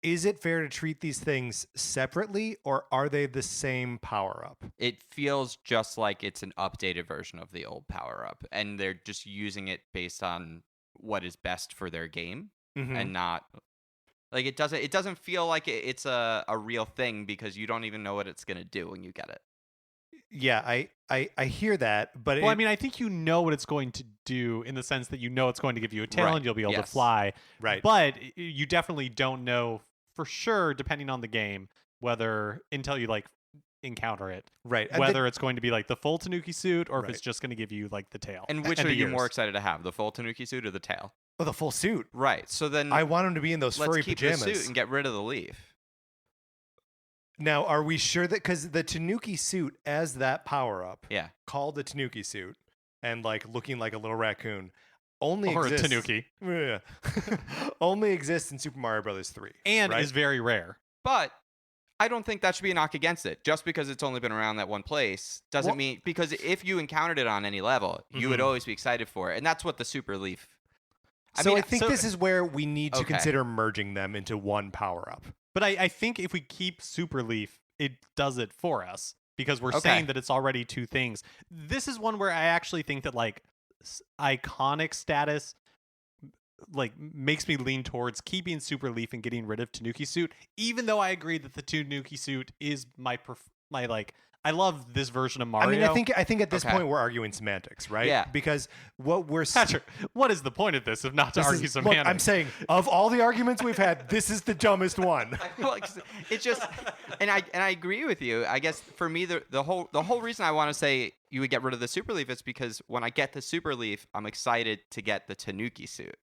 is it fair to treat these things separately, or are they the same power-up? It feels just like it's an updated version of the old power-up, and they're just using it based on what is best for their game, and not like it doesn't feel like it's a real thing because you don't even know what it's gonna do when you get it. Yeah, I hear that, but Well, I mean, I think you know what it's going to do in the sense that you know it's going to give you a tail Right. and you'll be able to Yes. fly. right. But you definitely don't know for sure, depending on the game, whether until you like encounter it, Right. And whether it's going to be like the full Tanuki suit or if Right. it's just going to give you like the tail. And which And are the you more ears. excited to have, the full Tanuki suit or the tail? the full suit. Right. So then I want him to be in those let's furry keep pajamas. the suit and get rid of the leaf. Now, are we sure that because the Tanuki suit as that power-up, Yeah. called the Tanuki suit, and like looking like a little raccoon, only Or exists a Tanuki. Yeah. only exists in Super Mario Brothers 3. And right? is very rare. But I don't think that should be a knock against it. Just because it's only been around that one place doesn't Well- mean, because if you encountered it on any level, you would Mhm. always be excited for it. And that's what the Super Leaf. I think this is where we need to Okay. consider merging them into one power-up. But I think if we keep Super Leaf, it does it for us because we're Okay. saying that it's already 2 things. This is one where I actually think that like iconic status like makes me lean towards keeping Super Leaf and getting rid of Tanuki suit, even though I agree that the Tanuki suit is my like I love this version of Mario. I mean, I think at this Okay. point we're arguing semantics, right? Yeah. Because what we're Patrick, what is the point of this if not to this argue is- look, semantics? I'm saying of all the arguments we've had, this is the dumbest one. I feel like it's just, and I agree with you. I guess for me, the whole reason I want to say you would get rid of the Super Leaf is because when I get the Super Leaf, I'm excited to get the Tanuki suit.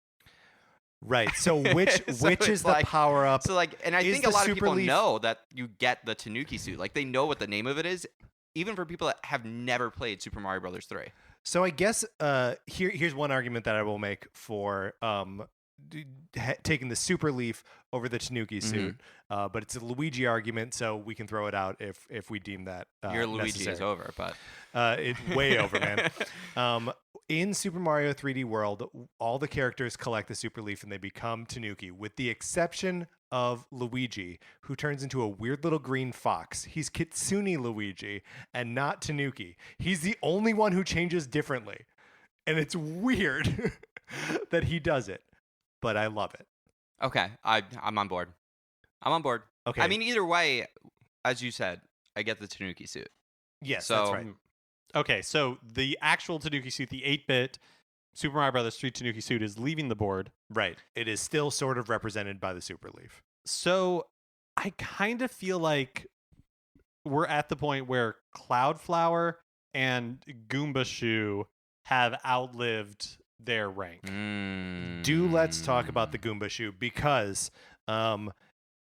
Right. So which So which it's is the like- power up? So like, and I Is think a the lot of Super people Leaf- know that you get the Tanuki suit. Like they know what the name of it is, even for people that have never played Super Mario Brothers 3. So I guess here's one argument that I will make for taking the Super Leaf over the Tanuki suit, but it's a Luigi argument, so we can throw it out if we deem that Your Luigi is necessary. over, but It's way over, man. In Super Mario 3D World, all the characters collect the Super Leaf and they become Tanuki, with the exception of Luigi, who turns into a weird little green fox. He's Kitsune Luigi and not Tanuki. He's the only one who changes differently. And it's weird that he does it, but I love it. okay, I'm on board. I'm on board. Okay. I mean, either way, as you said, I get the Tanuki suit. yes, so- that's right. Okay, so the actual Tanuki suit, the 8-bit Super Mario Brothers 3 Tanuki suit, is leaving the board. Right. It is still sort of represented by the Super Leaf. So I kind of feel like we're at the point where Cloudflower and Goomba Shoe have outlived their rank. Do let's talk about the Goomba Shoe because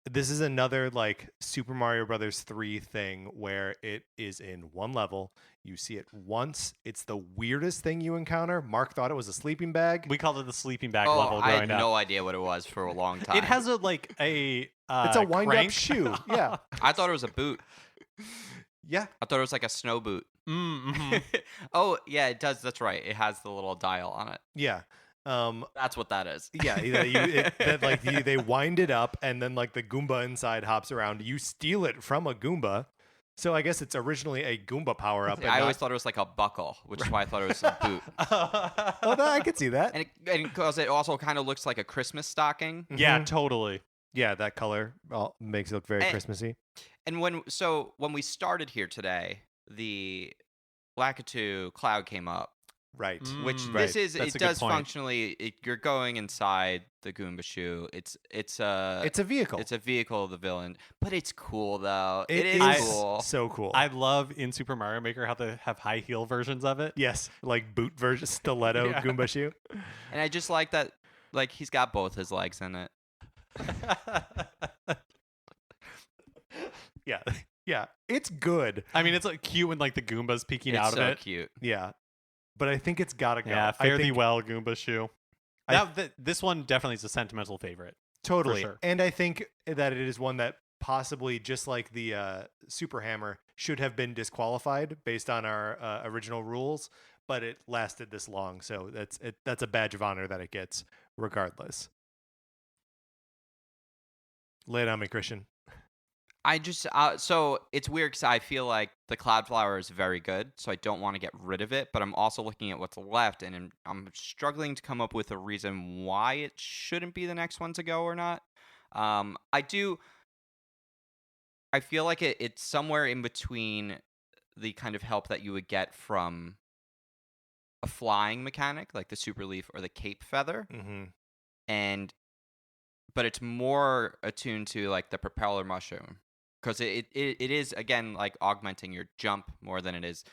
this is another like Super Mario Brothers 3 thing where it is in one level. You see it once. It's the weirdest thing you encounter. Mark thought it was a sleeping bag. We called it the sleeping bag Oh, level I growing had up. no idea what it was for a long time. It has a like a It's a wind-up crank. shoe. Yeah. I thought it was a boot. Yeah. I thought it was like a snow boot. Mm-hmm. Oh, yeah, it does. That's right. It has the little dial on it. Yeah. That's what that is. Yeah, they wind it up, and then like the Goomba inside hops around. You steal it from a Goomba, so I guess it's originally a Goomba power up. I always thought it was like a buckle, which is why I thought it was a boot. Oh, I could see that. And because it also kind of looks like a Christmas stocking. Yeah, Mhm. totally. Yeah, that color makes it look very And- Christmassy. And when we started here today, the Lakitu cloud came up, Right. Which Right. this is, That's it a good does point. functionally. You're going inside the Goomba shoe. It's a vehicle. It's a vehicle of the villain, but it's cool though. It is is cool. so cool. I love in Super Mario Maker how they have high heel versions of it. yes, like boot version, stiletto Yeah. Goomba shoe. And I just like that. Like he's got both his legs in it. Yeah, yeah, it's good. I mean, it's like cute when like the Goomba's peeking It's out so of it. cute. Yeah, but I think it's gotta go. Yeah, I fare thee think- well, Goomba shoe. I- Now, this one definitely is a sentimental favorite. Totally. sure. And I think that it is one that possibly, just like the Super Hammer, should have been disqualified based on our original rules, but it lasted this long. So that's a badge of honor that it gets regardless. Lay it on me, Christian. I just so it's weird because I feel like the Cloudflower is very good, so I don't want to get rid of it. But I'm also looking at what's left, and I'm struggling to come up with a reason why it shouldn't be the next one to go or not. I feel like it's somewhere in between the kind of help that you would get from a flying mechanic like the Super Leaf or the Cape Feather, Mm-hmm. but it's more attuned to like the Propeller Mushroom. Because it is, again, like augmenting your jump more than it is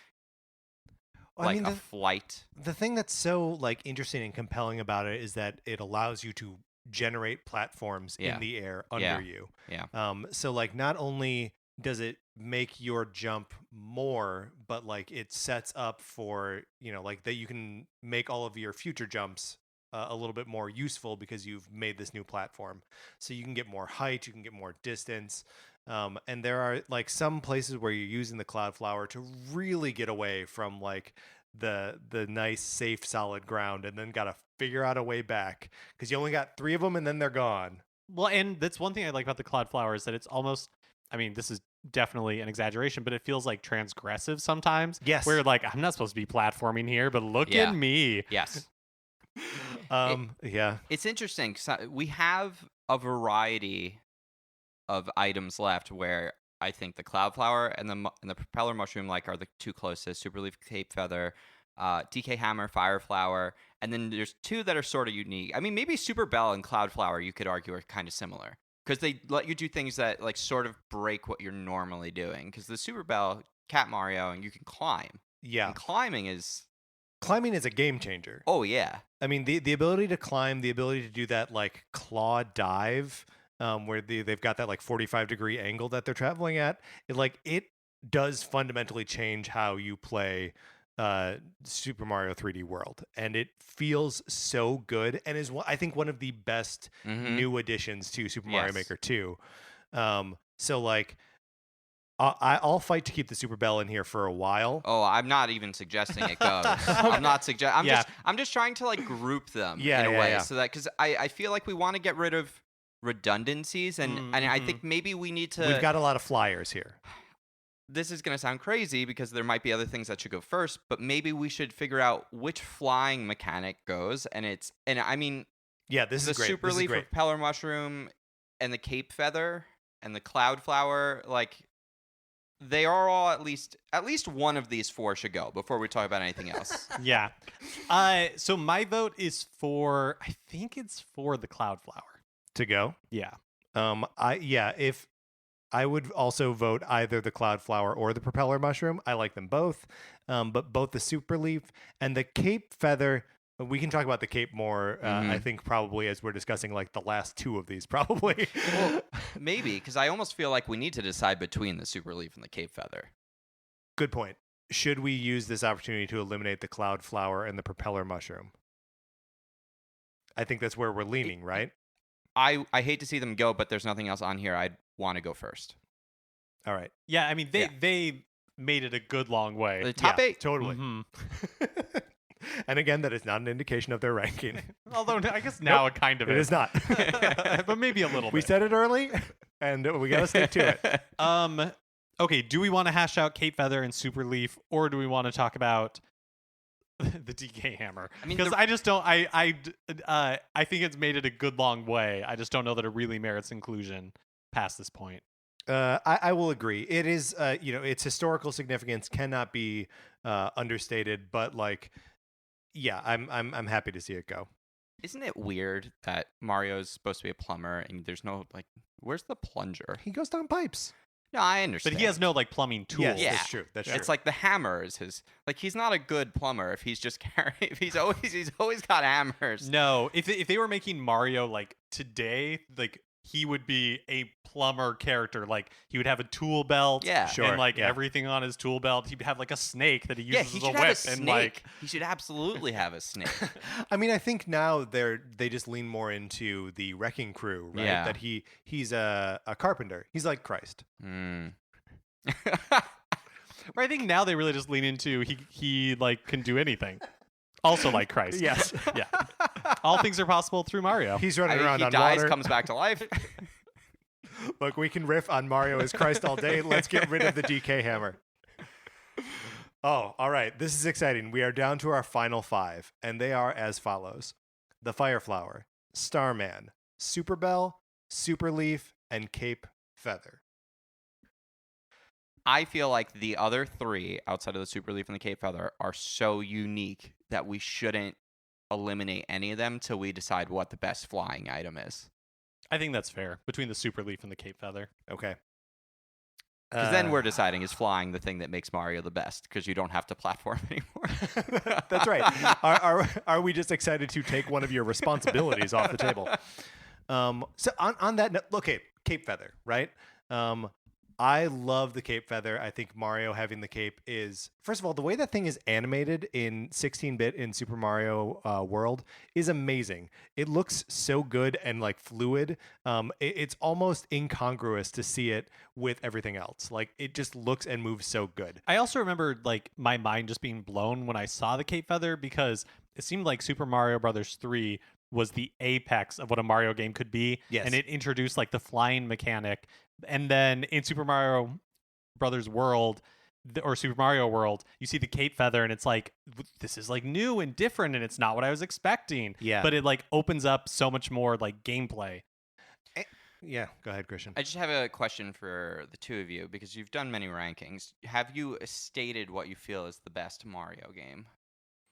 Well, like a flight. the thing that's so like interesting and compelling about it is that it allows you to generate platforms Yeah. in the air under Yeah. you. Yeah. So like not only does it make your jump more, but like it sets up for, like that you can make all of your future jumps a little bit more useful because you've made this new platform. So you can get more height, you can get more distance. And there are like some places where you're using the Cloudflower to really get away from like the nice, safe, solid ground, and then got to figure out a way back because you only got 3 of them and then they're gone. Well, and that's one thing I like about the Cloudflower is that it's almost, I mean, this is definitely an exaggeration, but it feels like transgressive sometimes. Yes. Where like, I'm not supposed to be platforming here, but look Yeah. at me. Yes. Yeah. It's interesting because we have a variety of items left where I think the Cloudflower and the Propeller Mushroom are the two closest. Super Leaf, Cape Feather, DK Hammer, Fire Flower, and then there's 2 that are sort of unique. I mean, maybe Super Bell and Cloudflower you could argue are kind of similar because they let you do things that like sort of break what you're normally doing. Because the Super Bell, Cat Mario, and you can climb. Yeah. And climbing is Climbing is a game changer. oh yeah. I mean, the ability to climb, the ability to do that like claw dive, where they've got that like 45-degree angle that they're traveling at, it does fundamentally change how you play Super Mario 3D World, and it feels so good, and is I think one of the best Mhm. new additions to Super Mario Yes. Maker 2. So like, I'll fight to keep the Super Bell in here for a while. Oh, I'm not even suggesting it goes. I'm not suggesting. Yeah. I'm just trying to like group them Yeah, in a yeah, way yeah. so that because I feel like we want to get rid of redundancies and I Mhm. think maybe we need to. We've got a lot of flyers here. This is gonna sound crazy because there might be other things that should go first, but maybe we should figure out which flying mechanic goes, and I mean Yeah, this the is great. Super This is Leaf, great. Propeller Mushroom, and the Cape Feather and the Cloudflower like. They are all at least one of these 4 should go before we talk about anything else. Yeah. So my vote is I think it's for the Cloudflower. To go. Yeah. If I would also vote either the Cloudflower or the Propeller Mushroom. I like them both, but both the Super Leaf and the Cape Feather. We can talk about the Cape more. I think probably as we're discussing like the last 2 of these, probably. Well, maybe because I almost feel like we need to decide between the Super Leaf and the Cape Feather. Good point. Should we use this opportunity to eliminate the Cloudflower and the Propeller Mushroom? I think that's where we're leaning, right? I hate to see them go, but there's nothing else on here I'd want to go first. All right. Yeah. I mean, they made it a good long way. The top Yeah, 8. Totally. Mhm. And again, that is not an indication of their ranking. Although I guess now it kind of It is not. but maybe a little We bit. said it early, and we got to stick to it. Okay, do we want to hash out Cape Feather and Super Leaf, or do we want to talk about the DK Hammer? I mean, Because I just don't. I think it's made it a good long way. I just don't know that it really merits inclusion past this point. I will agree. It is, its historical significance cannot be understated, but like yeah, I'm happy to see it go. Isn't it weird that Mario's supposed to be a plumber and there's no like, where's the plunger? He goes down pipes. No, I understand. But he has no like plumbing tools. Yes, Yeah. that's true. That's true. It's like the hammer is his. Like he's not a good plumber if he's just carrying. If he's always got hammers. No, if they were making Mario like today, like he would be a plumber character. Like he would have a tool belt, Yeah. Sure, and like yeah. everything on his tool belt. He'd have like a snake that he Yeah, uses he as a should whip, have a snake. and like He should absolutely have a snake. I mean, I think now they just lean more into the wrecking crew, right? Yeah. That he's a carpenter. He's like Christ. Mm. I think now they really just lean into he like can do anything. Also like Christ. Yes. Yeah. All things are possible through Mario. He's I running mean, around he on dies, water. comes back to life. Look, we can riff on Mario as Christ all day. Let's get rid of the DK hammer. Oh, all right. This is exciting. We are down to our final 5, and they are as follows: the Fire Flower, Starman, Super Bell, Super Leaf, and Cape Feather. I feel like the other 3 outside of the Super Leaf and the Cape Feather are so unique that we shouldn't eliminate any of them till we decide what the best flying item is. I think that's fair between the Super Leaf and the Cape Feather. Okay. Because then we're deciding, is flying the thing that makes Mario the best? Because you don't have to platform anymore. That's right. Are we just excited to take one of your responsibilities off the table? So on that note, okay, Cape Feather, right? I love the Cape Feather. I think Mario having the cape is, first of all, the way that thing is animated in 16-bit in Super Mario World is amazing. It looks so good and like fluid. It's almost incongruous to see it with everything else. Like it just looks and moves so good. I also remember like my mind just being blown when I saw the Cape Feather because it seemed like Super Mario Brothers 3 was the apex of what a Mario game could be. Yes. And it introduced like the flying mechanic. And then in Super Mario Brothers World or Super Mario World, you see the Cape Feather and it's like, this is like new and different and it's not what I was expecting. Yeah. But it like opens up so much more like gameplay. Yeah, go ahead, Christian. I just have a question for the two of you because you've done many rankings. Have you stated what you feel is the best Mario game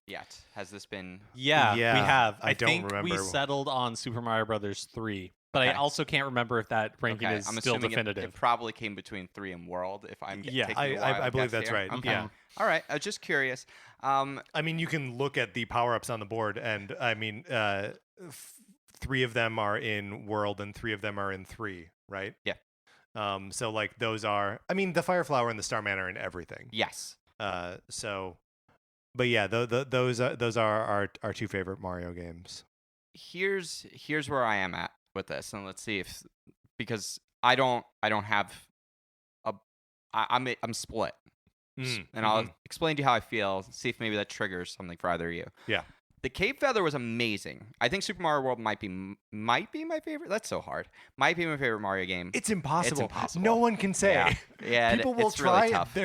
yet? Has this been? Yeah, Yeah, we have. I don't think we remember. settled on Super Mario Brothers 3. But I Okay. also can't remember if that ranking Okay, is I'm still assuming definitive. It probably came between 3 and World. If I'm Yeah, taking a I wild believe guess that's here. right. Okay. Yeah. All right. I was just curious. I mean, you can look at the power-ups on the board, and I mean, 3 of them are in World, and 3 of them are in 3, right? Yeah. So like those are, I mean, the Fire Flower and the Starman are in everything. Yes. So, but yeah, those are our 2 favorite Mario games. Here's where I am at with this, and let's see if because I don't have a I'm split. And I'll explain to you how I feel, see if maybe that triggers something for either of you. Yeah. The Cape Feather was amazing. I think Super Mario World might be my favorite. That's so hard. Might be my favorite Mario game. It's impossible. It's impossible. No one can say. Yeah, People will it's try. really tough.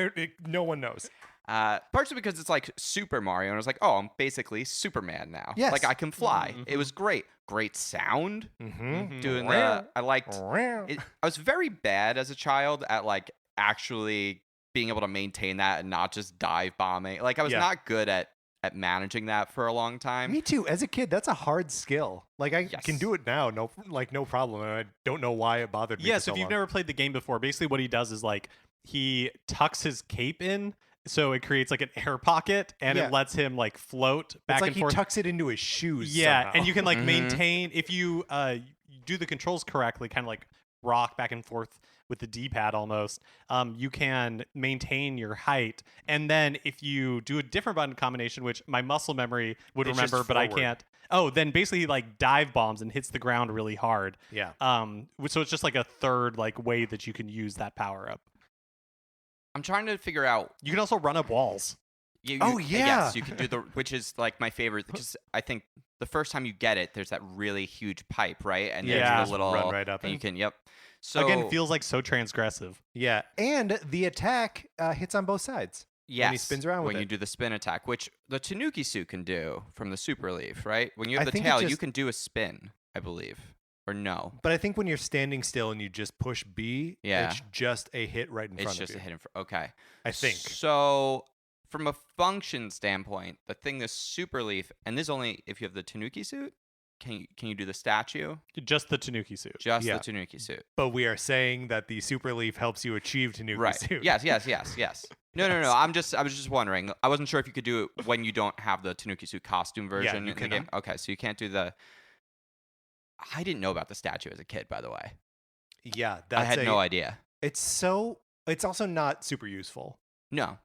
No one knows. Partially because it's like Super Mario, and I was like, oh, I'm basically Superman now. Yes. Like I can fly. Mhm. It was great. Great sound. Mm-hmm. Doing the. I liked. I was very bad as a child at like actually being able to maintain that and not just dive bombing. Like I was Yeah. not good at managing that for a long time. Me too. As a kid, that's a hard skill. Like I Yes. can do it now, no problem. And I don't know why it bothered me. Yeah, for so if you've long. never played the game before, basically what he does is like he tucks his cape in, so it creates like an air pocket, and Yeah. it lets him like float back it's like and he forth. tucks it into his shoes. Yeah, somehow. and you can like Mhm. maintain if you do the controls correctly, kind of like rock back and forth with the D-pad almost. You can maintain your height, and then if you do a different button combination, which my muscle memory would It's just remember, but I forward. can't. Oh, then basically he, like dive bombs and hits the ground really hard. Yeah. So it's just like a third like way that you can use that power up. I'm trying to figure out. You can also run up walls. Oh, yeah. Yes, you can do the which is like my favorite because I think the first time you get it, there's that really huge pipe, right? And Yeah. there's Just the little run right up and it. you can. Yep. So Again, it feels like so transgressive. Yeah. And the attack hits on both sides. yes, when he spins around with when you it. do the spin attack, which the Tanuki suit can do from the Super Leaf, right? When you have I the think it tail, you just- can do a spin, I believe, or no? But I think when you're standing still and you just push B, Yeah. it's just a hit right in It's front just of a you. hit in front. Okay, I think. So from a function standpoint, the thing this Super Leaf, and this only if you have the Tanuki suit, can you do the statue? Just the Tanuki suit. Just the Tanuki suit. But we are saying that the Super Leaf helps you achieve Tanuki suit. Yes. No. I was just wondering. I wasn't sure if you could do it when you don't have the Tanuki suit costume version you in the game. Okay, so you can't do the. I didn't know about the statue as a kid, by the way. Yeah, I had no idea. It's also not super useful. No.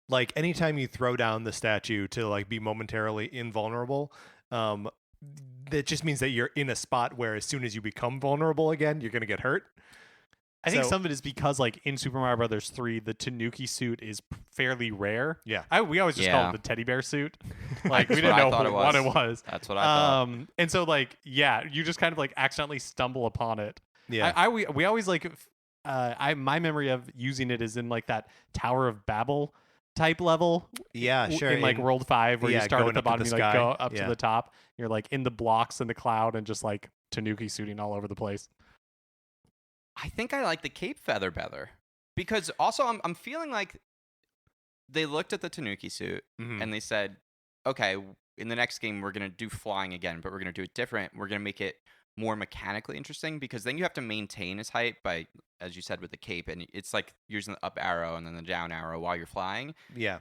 Like anytime you throw down the statue to like be momentarily invulnerable, that just means that you're in a spot where as soon as you become vulnerable again, you're gonna get hurt. I think some of it is because, like, in Super Mario Brothers 3, the Tanuki suit is fairly rare. Yeah. We always just call it the teddy bear suit. Like, we didn't know what it was. That's what I thought. And so, like, yeah, you just kind of, like, accidentally stumble upon it. Yeah. We always, like, my memory of using it is in, like, that Tower of Babel type level. Yeah, sure. In, like, World 5, where you start at the bottom and you, like, go up to the top. You're, like, in the blocks in the cloud and just, like, Tanuki suiting all over the place. I think I like the cape feather better because also I'm feeling like they looked at the Tanuki suit and they said, okay, in the next game we're gonna do flying again, but we're gonna do it different. We're gonna make it more mechanically interesting because then you have to maintain his height by, as you said, with the cape, and it's like using the up arrow and then the down arrow while you're flying. Yeah.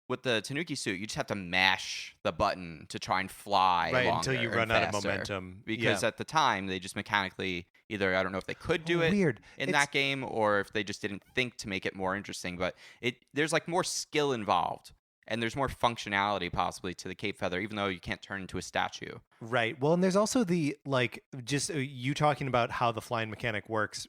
With the Tanuki suit, you just have to mash the button to try and fly until you run out of momentum. Because at the time, they just mechanically either, I don't know if they could do it in that game or if they just didn't think to make it more interesting. But there's like more skill involved and there's more functionality possibly to the cape feather, even though you can't turn into a statue. Right. Well, and there's also the, like, just you talking about how the flying mechanic works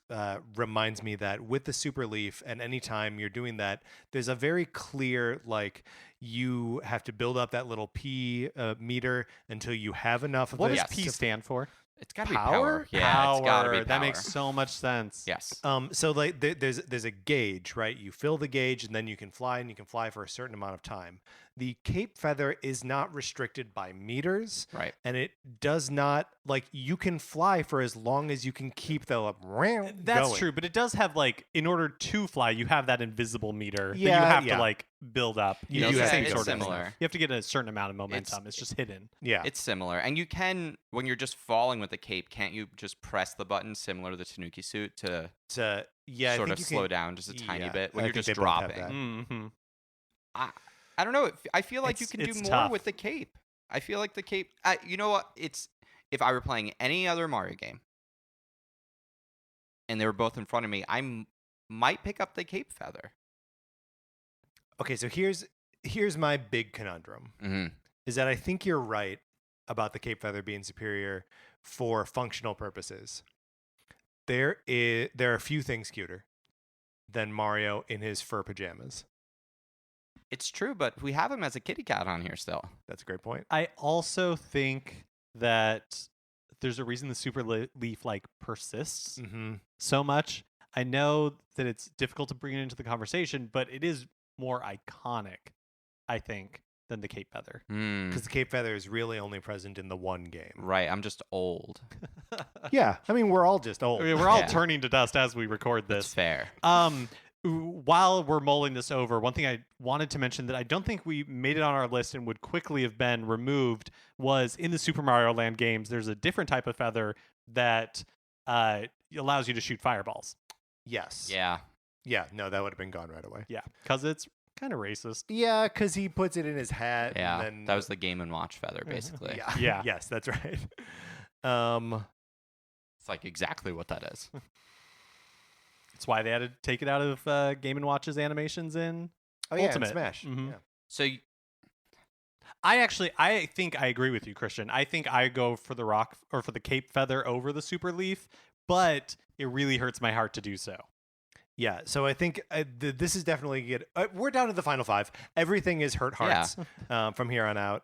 reminds me that with the Super Leaf, and anytime you're doing that, there's a very clear, like, you have to build up that little P meter until you have enough of it. What does P stand for? It's got to be power. Yeah, it's got to be power. That makes so much sense. Yes. So like there's a gauge, right? You fill the gauge and then you can fly, and you can fly for a certain amount of time. The cape feather is not restricted by meters, right? And it does not, like, you can fly for as long as you can keep the That's going. true, but it does have, like, in order to fly, you have that invisible meter that you Yeah, have yeah. to, like, build up. You know, the same it's sort similar. of you have to get a certain amount of momentum. It's just hidden. Yeah, it's similar, and you can, when you're just falling with the cape, can't you just press the button similar to the Tanuki suit to sort of slow down just a tiny bit when you're just dropping? I don't know. I feel like you can do more tough. with the cape. I feel like the cape. You know what? It's, if I were playing any other Mario game, and they were both in front of me, I might pick up the cape feather. Okay, so here's my big conundrum. Is that I think you're right about the cape feather being superior for functional purposes. There are few things cuter than Mario in his fur pajamas. It's true, but we have him as a kitty cat on here still. That's a great point. I also think that there's a reason the Super Leaf, like, persists so much. I know that it's difficult to bring it into the conversation, but it is more iconic, I think, than the cape feather. Because the cape feather is really only present in the one game. Right, I'm just old. Yeah, I mean, we're all just old. I mean, we're all turning to dust as we record this. That's fair. While we're mulling this over, one thing I wanted to mention that I don't think we made it on our list and would quickly have been removed was in the Super Mario Land games, there's a different type of feather that allows you to shoot fireballs. Yes. Yeah. Yeah, no, that would have been gone right away. Yeah, because it's kind of racist. Yeah, because he puts it in his hat. Yeah, and then, that was the Game & Watch feather, basically. Yeah. Yes, that's right. It's like exactly what that is. That's why they had to take it out of Game & Watch's animations in Ultimate. Smash. Mm-hmm. Yeah. So I think I agree with you, Christian. I think I go for the rock or for the cape feather over the Super Leaf, but it really hurts my heart to do so. Yeah, so I think this is definitely good. We're down to the final five. Everything is hurt hearts from here on out.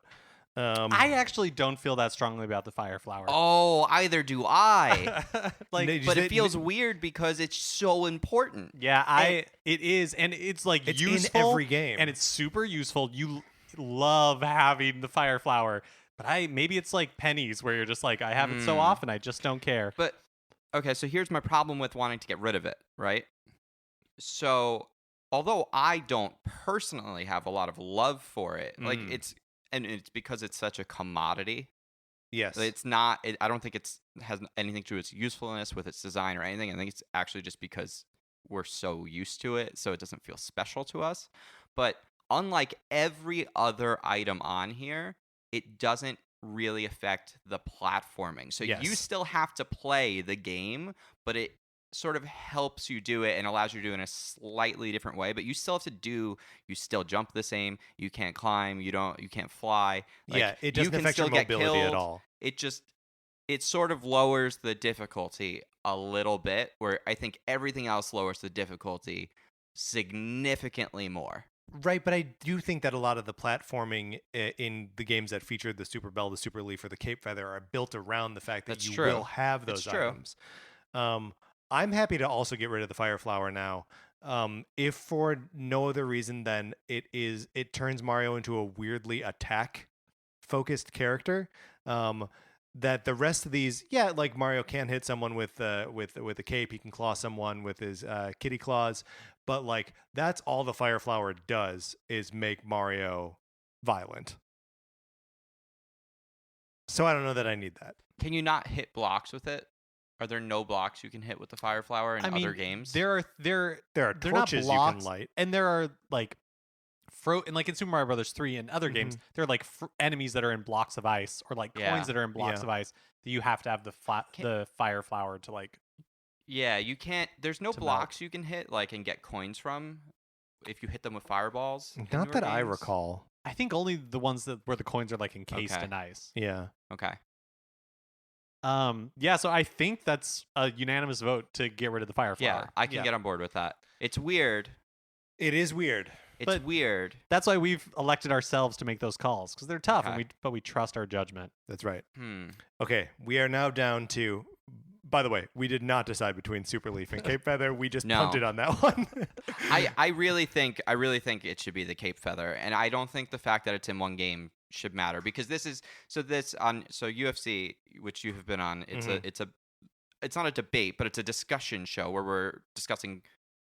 I actually don't feel that strongly about the fire flower. Oh, either do I. But it feels weird because it's so important. Yeah, it is, and it's like it's useful in every game, and it's super useful. You love having the fire flower, but maybe it's like pennies where you're just like, I have it so often, I just don't care. But okay, so here's my problem with wanting to get rid of it, right? So although I don't personally have a lot of love for it, like it's because it's such a commodity. Yes. It's not. I don't think it's has anything to do with its usefulness, with its design, or anything. I think it's actually just because we're so used to it, so it doesn't feel special to us. But unlike every other item on here, it doesn't really affect the platforming. So you Yes. still have to play the game, but it sort of helps you do it and allows you to do it in a slightly different way. But you still have to you still jump the same. You can't climb. You can't fly. Like, yeah, it you doesn't can affect your still get mobility at killed. all. It sort of lowers the difficulty a little bit, where I think everything else lowers the difficulty significantly more. Right, but I do think that a lot of the platforming in the games that feature the Super Bell, the Super Leaf, or the Cape Feather are built around the fact that That's you true. will have those It's true. items. I'm happy to also get rid of the Fire Flower now. If for no other reason than it turns Mario into a weirdly attack-focused character. That the rest of these, like Mario can hit someone with a cape, he can claw someone with his kitty claws, but like that's all the Fire Flower does is make Mario violent. So I don't know that I need that. Can you not hit blocks with it? Are there no blocks you can hit with the Fire Flower in other games? There are There are they're not torches you blocks, can light. and there are like and like in Super Mario Brothers 3 and other games, there are like enemies that are in blocks of ice, or like coins that are in blocks of ice that you have to have the Fire Flower to like. Yeah, you can't. There's no to blocks you can hit like and get coins from if you hit them with fireballs. in Not newer that I games. recall. I think only the ones where the coins are like encased Okay. in ice. Yeah. Okay. Yeah, so I think that's a unanimous vote to get rid of the Fire Flower. Yeah, I can get on board with that. It's weird. It is weird. It's weird. That's why we've elected ourselves to make those calls, because they're tough, Okay. but we trust our judgment. That's right. Hmm. Okay, we are now down to. By the way, we did not decide between Super Leaf and Cape Feather. We just No. punted on that one. I really think it should be the Cape Feather, and I don't think the fact that it's in one game should matter, because this is UFC, which you have been on. It's not a debate, but it's a discussion show where we're discussing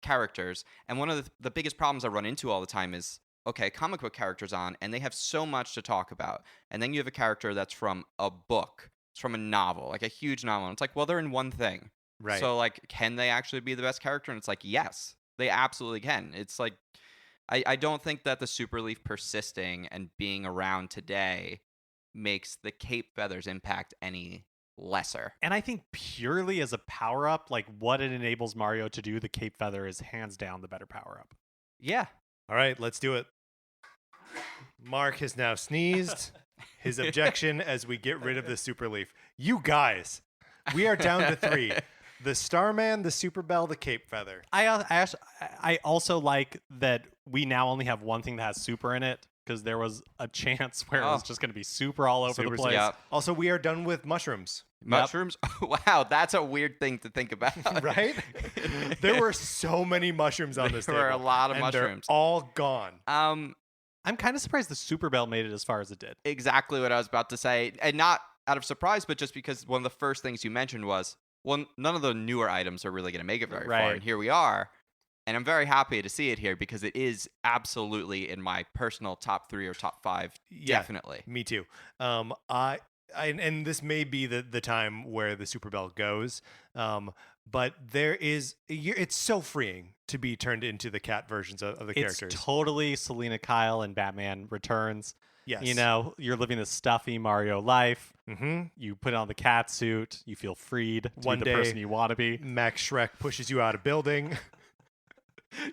characters. And one of the biggest problems I run into all the time is, okay, comic book characters on, and they have so much to talk about, and then you have a character that's from a book, it's from a novel, like a huge novel, and it's like, well, they're in one thing. Right. So like, can they actually be the best character? And it's like, yes, they absolutely can. It's like, I don't think that the Super Leaf persisting and being around today makes the Cape Feather's impact any lesser. And I think purely as a power up, like what it enables Mario to do, the Cape Feather is hands down the better power up. Yeah. All right, let's do it. Mark has now sneezed his objection as we get rid of the Super Leaf. You guys, we are down to 3. The Starman, the Super Bell, the Cape Feather. I also like that we now only have one thing that has super in it, because there was a chance where it was just going to be super all over the Super place. Yep. Also, we are done with mushrooms. Mushrooms? Wow, that's a weird thing to think about. Right? There were so many mushrooms on this There table. were a lot of and mushrooms. They're all gone. I'm kind of surprised the Super Bell made it as far as it did. Exactly what I was about to say. And not out of surprise, but just because one of the first things you mentioned was, well, none of the newer items are really going to make it very far. And here we are. And I'm very happy to see it here, because it is absolutely in my personal top 3 or top 5. Yeah, Definitely. Me too. And this may be the time where the Super Bell goes. But it's so freeing to be turned into the cat versions of the characters. It's totally Selena Kyle and Batman Returns. Yes. You know, you're living the stuffy Mario life. Mm-hmm. You put on the cat suit. You feel freed to One be the day, person you want to be. Max Shrek pushes you out of building.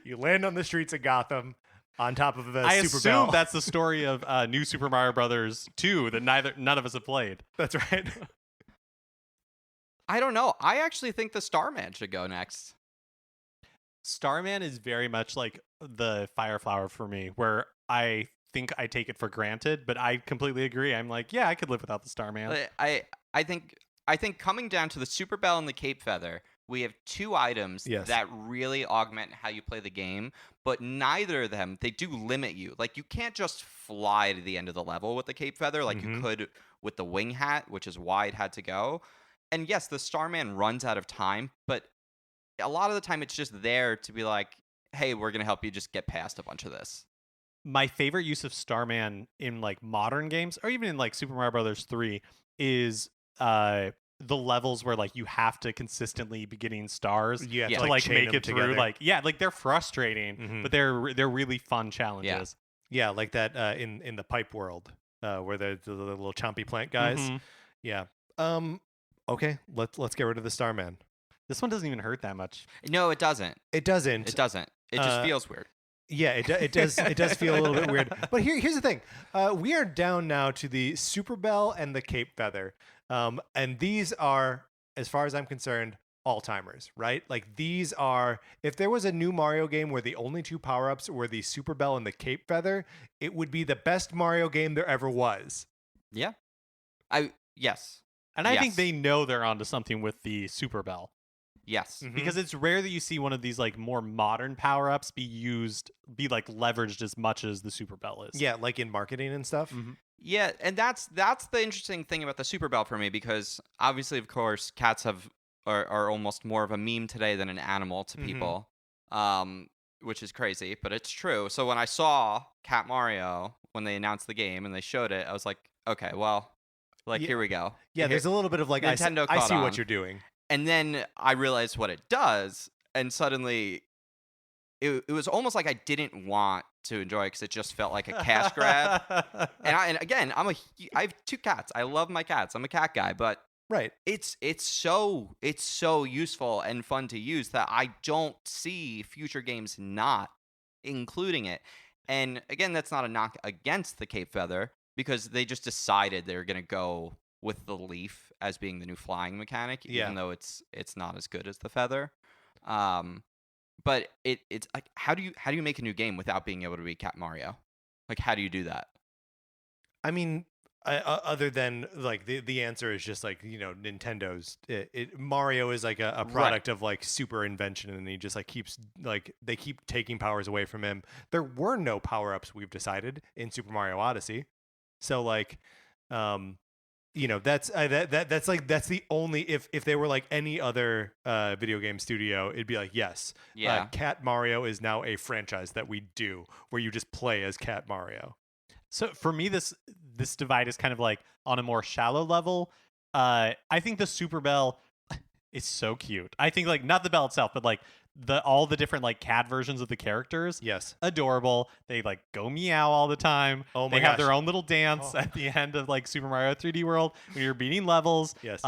You land on the streets of Gotham on top of the I Super assume Bell. that's the story of New Super Mario Brothers 2 that none of us have played. That's right. I don't know. I actually think the Starman should go next. Starman is very much like the Fire Flower for me, where I think I take it for granted, but I completely agree. I'm like, yeah, I could live without the Starman. I think coming down to the Super Bell and the Cape Feather, we have 2 items that really augment how you play the game, but neither of them, they do limit you. Like, you can't just fly to the end of the level with the Cape Feather like you could with the Wing Hat, which is why it had to go. And yes, the Starman runs out of time, but a lot of the time it's just there to be like, hey, we're gonna help you just get past a bunch of this. My favorite use of Starman in like modern games, or even in like Super Mario Brothers 3, is the levels where like you have to consistently be getting stars You have Yeah. to to like chain make them it through. together. Like like they're frustrating, Mhm. but they're really fun challenges. Yeah, like that in the pipe world where they're the little chompy plant guys. Mhm. Yeah. Okay, let's get rid of the Starman. This one doesn't even hurt that much. No, it doesn't. It doesn't. It doesn't. It just feels weird. Yeah, it does. It does feel a little bit weird. But here's the thing: we are down now to the Super Bell and the Cape Feather, and these are, as far as I'm concerned, all timers, right? Like these are. If there was a new Mario game where the only two power ups were the Super Bell and the Cape Feather, it would be the best Mario game there ever was. Yeah. Yes. And I think Yes. they know they're onto something with the Super Bell. Yes. Mhm. Because it's rare that you see one of these like more modern power-ups be like leveraged as much as the Super Bell is. Yeah, like in marketing and stuff. Mhm. Yeah, and that's the interesting thing about the Super Bell for me, because obviously, of course, cats are almost more of a meme today than an animal to Mhm. people, which is crazy, but it's true. So when I saw Cat Mario when they announced the game and they showed it, I was like, okay, well, like Yeah. here we go. Yeah, there's a little bit of like Nintendo I caught see on. what you're doing. And then I realized what it does, and suddenly it was almost like I didn't want to enjoy it because it just felt like a cash grab. And again, I have 2 cats. I love my cats. I'm a cat guy, but Right. it's so useful and fun to use that I don't see future games not including it. And again, that's not a knock against the Cape Feather, because they just decided they're going to go with the leaf as being the new flying mechanic, Yeah. even though it's not as good as the feather. But it's like, how do you make a new game without being able to be Cat Mario? Like, how do you do that? I mean, other than like the answer is just like, Nintendo's Mario is like a Right. product of like super invention, and he just like keeps like they keep taking powers away from him. There were no power ups, we've decided, in Super Mario Odyssey, so like that's that's the only, if they were like any other video game studio, it'd be like, yes, Yeah. Cat Mario is now a franchise that we do where you just play as Cat Mario. So for me, this divide is kind of like on a more shallow level. I think the Super Bell is so cute. I think like not the bell itself, but like all the different like cat versions of the characters. Yes. Adorable. They like go meow all the time. Oh my They have gosh. their own little dance Oh. at the end of like Super Mario 3D World when you're beating levels. Yes.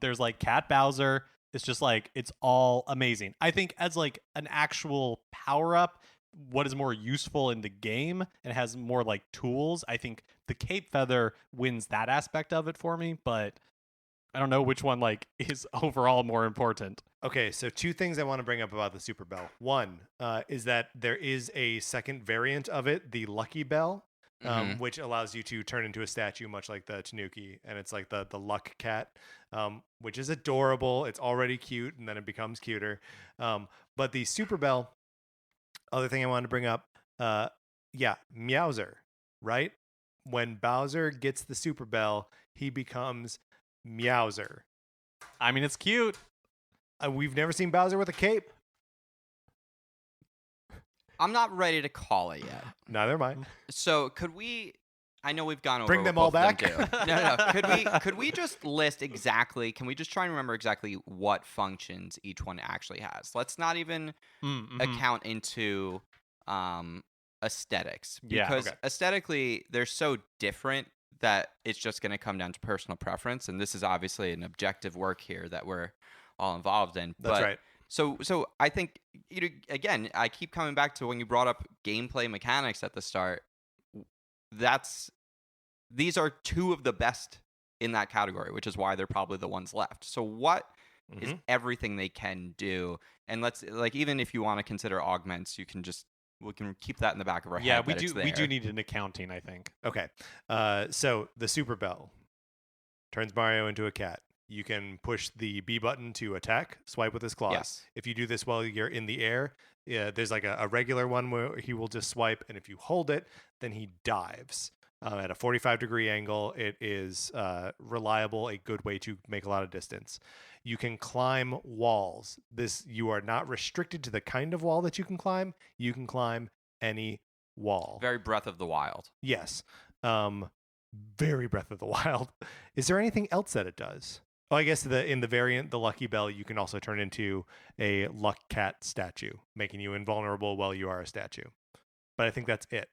There's like Cat Bowser. It's just like it's all amazing. I think as like an actual power up, what is more useful in the game and has more like tools, I think the Cape Feather wins that aspect of it for me, but I don't know which one like is overall more important. Okay, so 2 things I want to bring up about the Super Bell. One is that there is a second variant of it, the Lucky Bell, Mhm. which allows you to turn into a statue, much like the Tanuki, and it's like the luck cat, which is adorable. It's already cute, and then it becomes cuter. But the Super Bell, other thing I wanted to bring up, Meowser, right? When Bowser gets the Super Bell, he becomes Meowser. I mean, it's cute. We've never seen Bowser with a cape. I'm not ready to call it yet. Neither am I. So could we? I know we've gone over Bring what them all both of back? them do. No. Could we just list exactly? Can we just try and remember exactly what functions each one actually has? Let's not even Mm-hmm. account into aesthetics, Yeah, because okay. aesthetically they're so different that it's just going to come down to personal preference. And this is obviously an objective work here that we're all involved in. That's but right. So I think, again, I keep coming back to when you brought up gameplay mechanics at the start. These are 2 of the best in that category, which is why they're probably the ones left. So what is Mhm. everything they can do? And let's, like, even if you want to consider augments, we can keep that in the back of our Yeah, head. we that it's do there. need an accounting, I think. Okay. So the Super Bell turns Mario into a cat. You can push the B button to attack, swipe with his claws. Yes. If you do this while you're in the air, there's like a regular one where he will just swipe, and if you hold it, then he dives. at a 45-degree angle. It is reliable, a good way to make a lot of distance. You can climb walls. You are not restricted to the kind of wall that you can climb. You can climb any wall. Very Breath of the Wild. Yes. Very Breath of the Wild. Is there anything else that it does? Oh, I guess in the variant, the Lucky Bell, you can also turn into a Luck Cat statue, making you invulnerable while you are a statue. But I think that's it.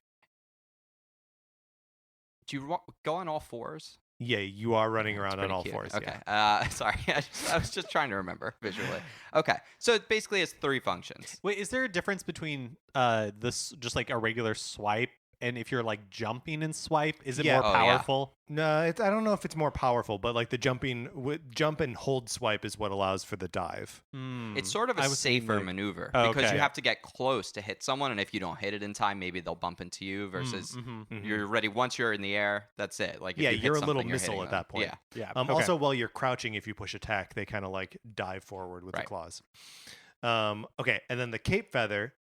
Do you go on all fours? Yeah, you are running around on all cute. fours. Okay. Yeah. Sorry. I was just trying to remember visually. Okay. So it basically has 3 functions. Wait, is there a difference between this just like a regular swipe and if you're like jumping and swipe? Is it Yeah. more Oh, yeah. powerful? No, I don't know if it's more powerful, but like the jump and hold swipe is what allows for the dive. It's sort of a I was thinking, safer like- maneuver Oh, because okay. you have to get close to hit someone, and if you don't hit it in time, maybe they'll bump into you. Versus you're ready once you're in the air. That's it. Like if Yeah, you hit you're a little something, you're missile hitting at them. that point. Yeah. Yeah. Okay. Also, while you're crouching, if you push attack, they kind of like dive forward with the Right. claws. Okay, and then the Cape Feather.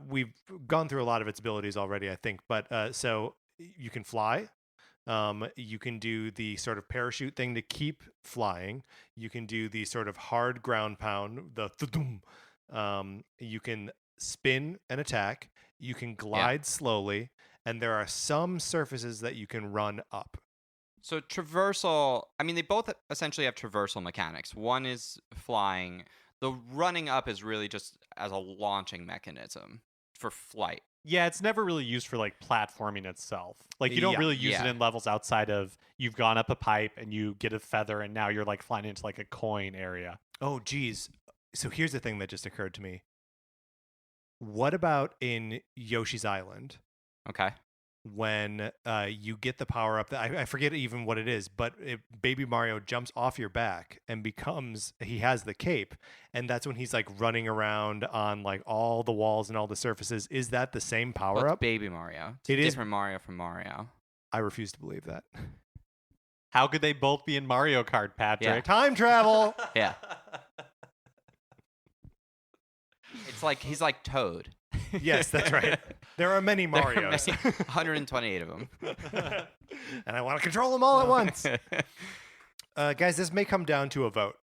We've gone through a lot of its abilities already, I think. But so you can fly. You can do the sort of parachute thing to keep flying. You can do the sort of hard ground pound, the thudum. You can spin and attack. You can glide slowly, and there are some surfaces that you can run up. So traversal, I mean, they both essentially have traversal mechanics. One is flying. The running up is really just as a launching mechanism for flight. Yeah, it's never really used for like platforming itself. Like you don't Yeah. really use it Yeah. in levels outside of you've gone up a pipe and you get a feather and now you're like flying into like a coin area. Oh, geez. So here's the thing that just occurred to me. What about in Yoshi's Island Okay. when you get the power up? I forget even what it is, but Baby Mario jumps off your back and he has the cape, and that's when he's like running around on like all the walls and all the surfaces. Is that the same Well, power it's up? Baby Mario. It's It is- different Mario from Mario. I refuse to believe that. How could they both be in Mario Kart, Patrick? Time travel. Yeah. It's like he's like Toad. Yes, that's right. There are many There are Marios. many- 128 of them. And I want to control them all at once. Guys, this may come down to a vote.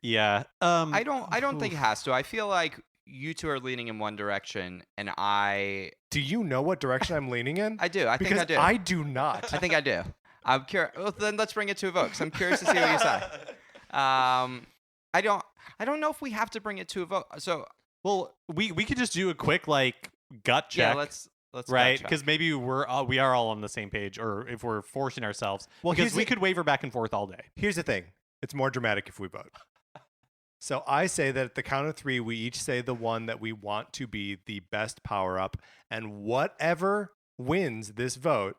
Yeah. I don't think it has to. I feel like you two are leaning in one direction, and I Do you know what direction I'm leaning in? do. I think because I do. I do not. I think I do. I'm curious. Well, then let's bring it to a vote. 'Cause I'm curious to see what you say. I don't know if we have to bring it to a vote. So Well, we could just do a quick like gut check. yeah, let's right, gut check. because maybe we are all on the same page, or if we're forcing ourselves, Well, because here's we the- could waver back and forth all day. Here's the thing. It's more dramatic if we vote. So I say that at the count of 3, we each say the one that we want to be the best power up, and whatever wins this vote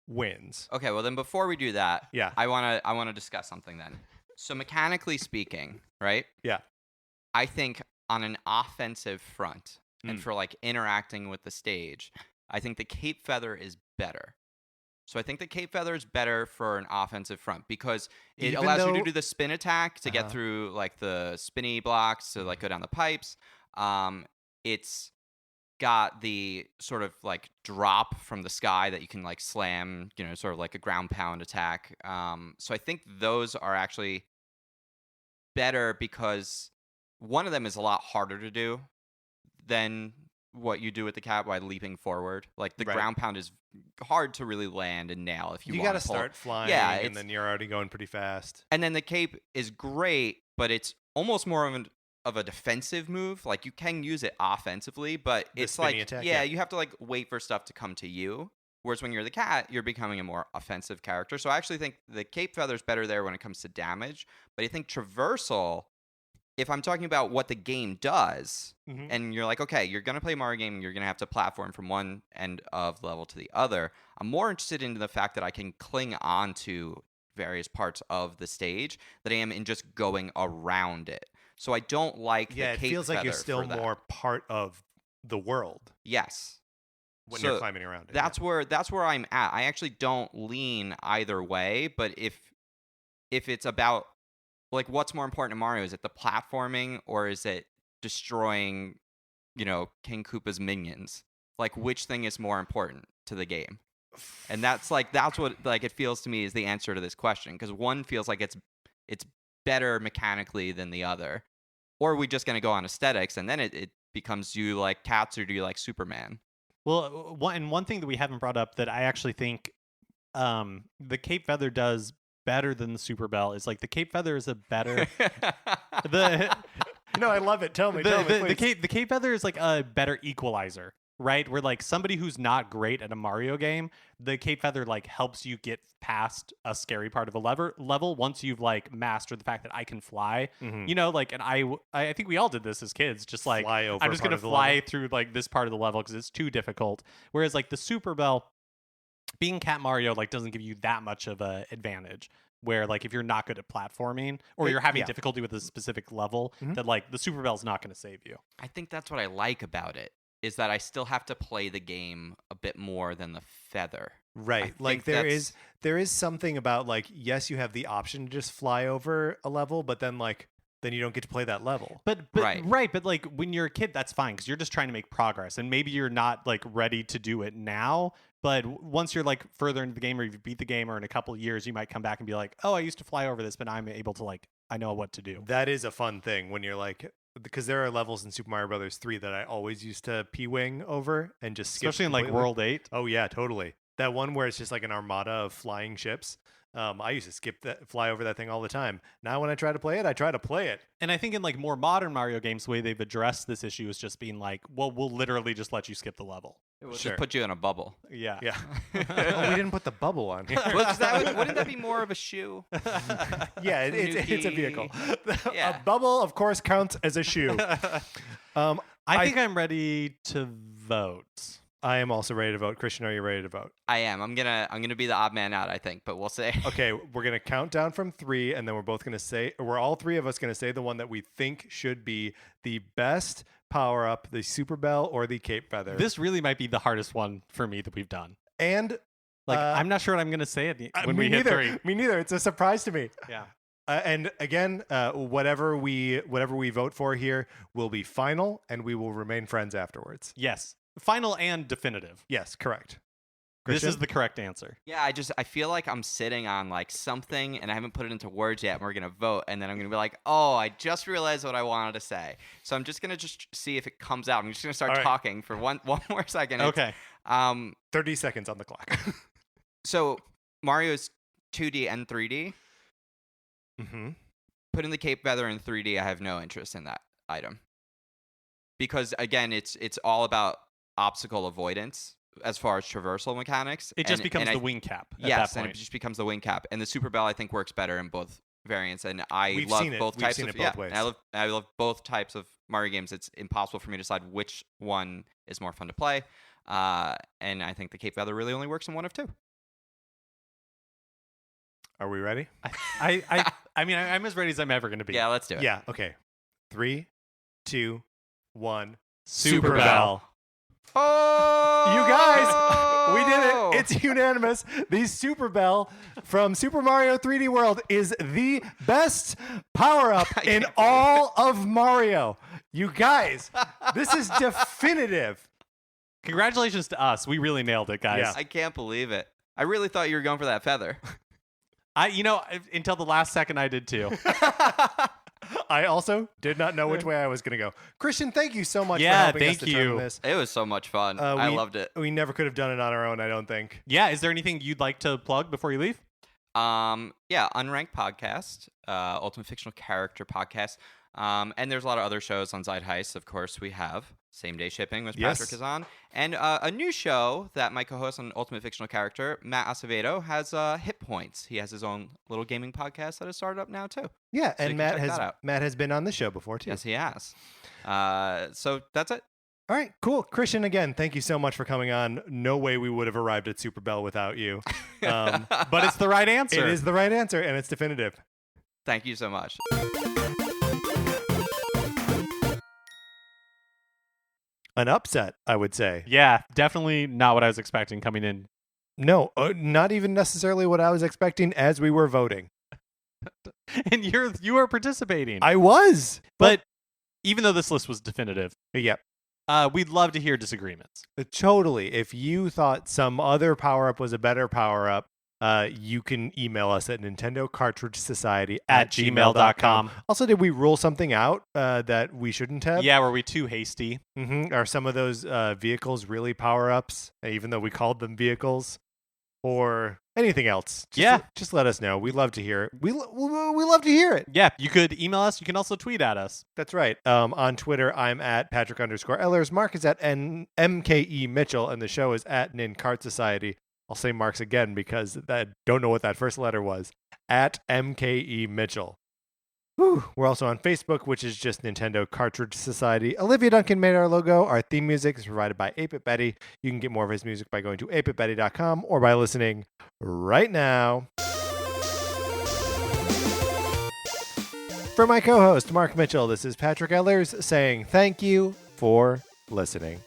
wins. Okay, well then before we do that, Yeah. I wanna discuss something then. So mechanically speaking, right? Yeah. I think on an offensive front and Mm. for like interacting with the stage, I think the Cape Feather is better. So I think the Cape Feather is better for an offensive front because it Even allows you though- to do the spin attack to get Uh-huh. through like the spinny blocks to like go down the pipes. It's got the sort of like drop from the sky that you can like slam, sort of like a ground pound attack. So I think those are actually better because one of them is a lot harder to do than what you do with the cat by leaping forward. Like the Right. ground pound is hard to really land and nail if you You want got to start flying, Yeah, and it's- then you're already going pretty fast. And then the cape is great, but it's almost more of a defensive move. Like you can use it offensively, but The it's spinny like attack, yeah, yeah. you have to like wait for stuff to come to you. Whereas when you're the cat, you're becoming a more offensive character. So I actually think the Cape Feather's better there when it comes to damage. But I think traversal, if I'm talking about what the game does, Mhm. and you're like, okay, you're gonna play a Mario game, and you're gonna have to platform from one end of the level to the other. I'm more interested in the fact that I can cling on to various parts of the stage that I am in just going around it. So I don't like Yeah, the it Cape feels like you're Feather still for that. more part of the world Yes. when So you're climbing around it. That's where I'm at. I actually don't lean either way, but if it's about like what's more important in Mario, is it the platforming or is it destroying, King Koopa's minions? Like which thing is more important to the game? And that's what like it feels to me is the answer to this question, because one feels like it's better mechanically than the other. Or are we just going to go on aesthetics, and then it becomes, do you like cats or do you like Superman? Well, one thing that we haven't brought up that I actually think the Cape Feather does better than the Super Bell is like the Cape Feather is a better No, I love it. Tell me, the Cape Feather is like a better equalizer, right? Where like somebody who's not great at a Mario game, the Cape Feather like helps you get past a scary part of a level once you've like mastered the fact that I can fly. You know, like, and I think we all did this as kids, just like Fly over I'm just part gonna of the fly level. through like this part of the level because it's too difficult. Whereas like the Super Bell, being Cat Mario like doesn't give you that much of a advantage. Where like if you're not good at platforming or you're having difficulty with a specific level, that like the Super Bell's not going to save you. I think that's what I like about it, is that I still have to play the game a bit more than the Feather. Right. Like there is something about like, yes, you have the option to just fly over a level, but then you don't get to play that level. But Right. but like when you're a kid, that's fine because you're just trying to make progress, and maybe you're not like ready to do it now. But once you're like further into the game, or you beat the game, or in a couple of years, you might come back and be like, "Oh, I used to fly over this, but I'm able to like I know what to do." That is a fun thing when you're like, because there are levels in Super Mario Brothers 3 that I always used to P-wing over and just skip. Especially in like completely. World 8. Oh yeah, totally. That one where it's just like an armada of flying ships. I used to fly over that thing all the time. Now when I try to play it, I try to play it. And I think in like more modern Mario games, the way they've addressed this issue is just being like, well, we'll literally just let you skip the level. It will Sure. just put you in a bubble. Yeah. Yeah. Oh, we didn't put the bubble on. Wouldn't that be more of a shoe? Yeah, it's a Tanuki. vehicle. Yeah. A bubble, of course, counts as a shoe. I think I'm ready to vote. I am also ready to vote. Christian, are you ready to vote? I am. I'm gonna be the odd man out, I think, but we'll see. Okay, we're gonna count down from 3, and then we're all three of us gonna say the one that we think should be the best power up, the Super Bell or the Cape Feather. This really might be the hardest one for me that we've done. And Like, I'm not sure what I'm going to say when me we hit neither. 3. Me neither. It's a surprise to me. Yeah. And again, whatever we vote for here will be final, and we will remain friends afterwards. Yes. Final and definitive. Yes, correct. This Christian? is the correct answer. Yeah, I feel like I'm sitting on like something and I haven't put it into words yet, and we're gonna vote, and then I'm gonna be like, oh, I just realized what I wanted to say. So I'm just gonna see if it comes out. I'm just gonna start All right. talking for one more second. Okay. 30 seconds on the clock. So Mario's 2D and 3D. Mm-hmm. Putting the Cape Feather in 3D, I have no interest in that item. Because again, it's all about obstacle avoidance as far as traversal mechanics. It just becomes the wing cap at yes, that and point. it just becomes the wing cap. And the Super Bell, I think, works better in both variants. And We've love seen it. both We've types seen of it both ways. and I love both types of Mario games. It's impossible for me to decide which one is more fun to play. And I think the Cape Feather really only works in one of two. Are we ready? I mean, I'm as ready as I'm ever going to be. Yeah, let's do it. Yeah. Okay. 3, 2, 1. Super Bell. Oh, You guys, we did it. It's unanimous. The Super Bell from Super Mario 3D World is the best power-up in all of Mario. You guys, this is definitive. Congratulations to us. We really nailed it, guys. Yeah. I can't believe it. I really thought you were going for that feather. Until the last second, I did too. I also did not know which way I was going to go. Christian, thank you so much for Yeah, helping us thank determine you. this. It was so much fun. I loved it. We never could have done it on our own, I don't think. Yeah. Is there anything you'd like to plug before you leave? Yeah, Unranked Podcast, Ultimate Fictional Character Podcast. And there's a lot of other shows on Zeitgeist. Of course, we have Same Day Shipping, which Yes. Patrick is on. And a new show that my co-host on Ultimate Fictional Character, Matt Acevedo, has Hit Points. He has his own little gaming podcast that has started up now, too. Yeah, So and you can Matt check that out. has been on the show before, too. Yes, he has. So that's it. All right, cool. Christian, again, thank you so much for coming on. No way we would have arrived at Super Bell without you. But it's the right answer. It is the right answer, and it's definitive. Thank you so much. An upset, I would say. Yeah, definitely not what I was expecting coming in. No, not even necessarily what I was expecting as we were voting. And you are participating. I was. but even though this list was definitive, Yep. we'd love to hear disagreements. Totally. If you thought some other power-up was a better power-up, you can email us at nintendocartridgesociety@gmail.com. Also, did we rule something out that we shouldn't have? Yeah, were we too hasty? Are some of those vehicles really power-ups, even though we called them vehicles? Or anything else? Just let us know. We love to hear it. We love to hear it. Yeah, you could email us. You can also tweet at us. That's right. On Twitter, I'm at Patrick_Ellers. Mark is at MKE Mitchell, and the show is at NinCart Society. I'll say Mark's again because I don't know what that first letter was. At MKE Mitchell. Whew. We're also on Facebook, which is just Nintendo Cartridge Society. Olivia Duncan made our logo. Our theme music is provided by 8-Bit Betty. You can get more of his music by going to 8bitbetty.com or by listening right now. For my co-host, Mark Mitchell, this is Patrick Ellers saying thank you for listening.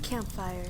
Campfire.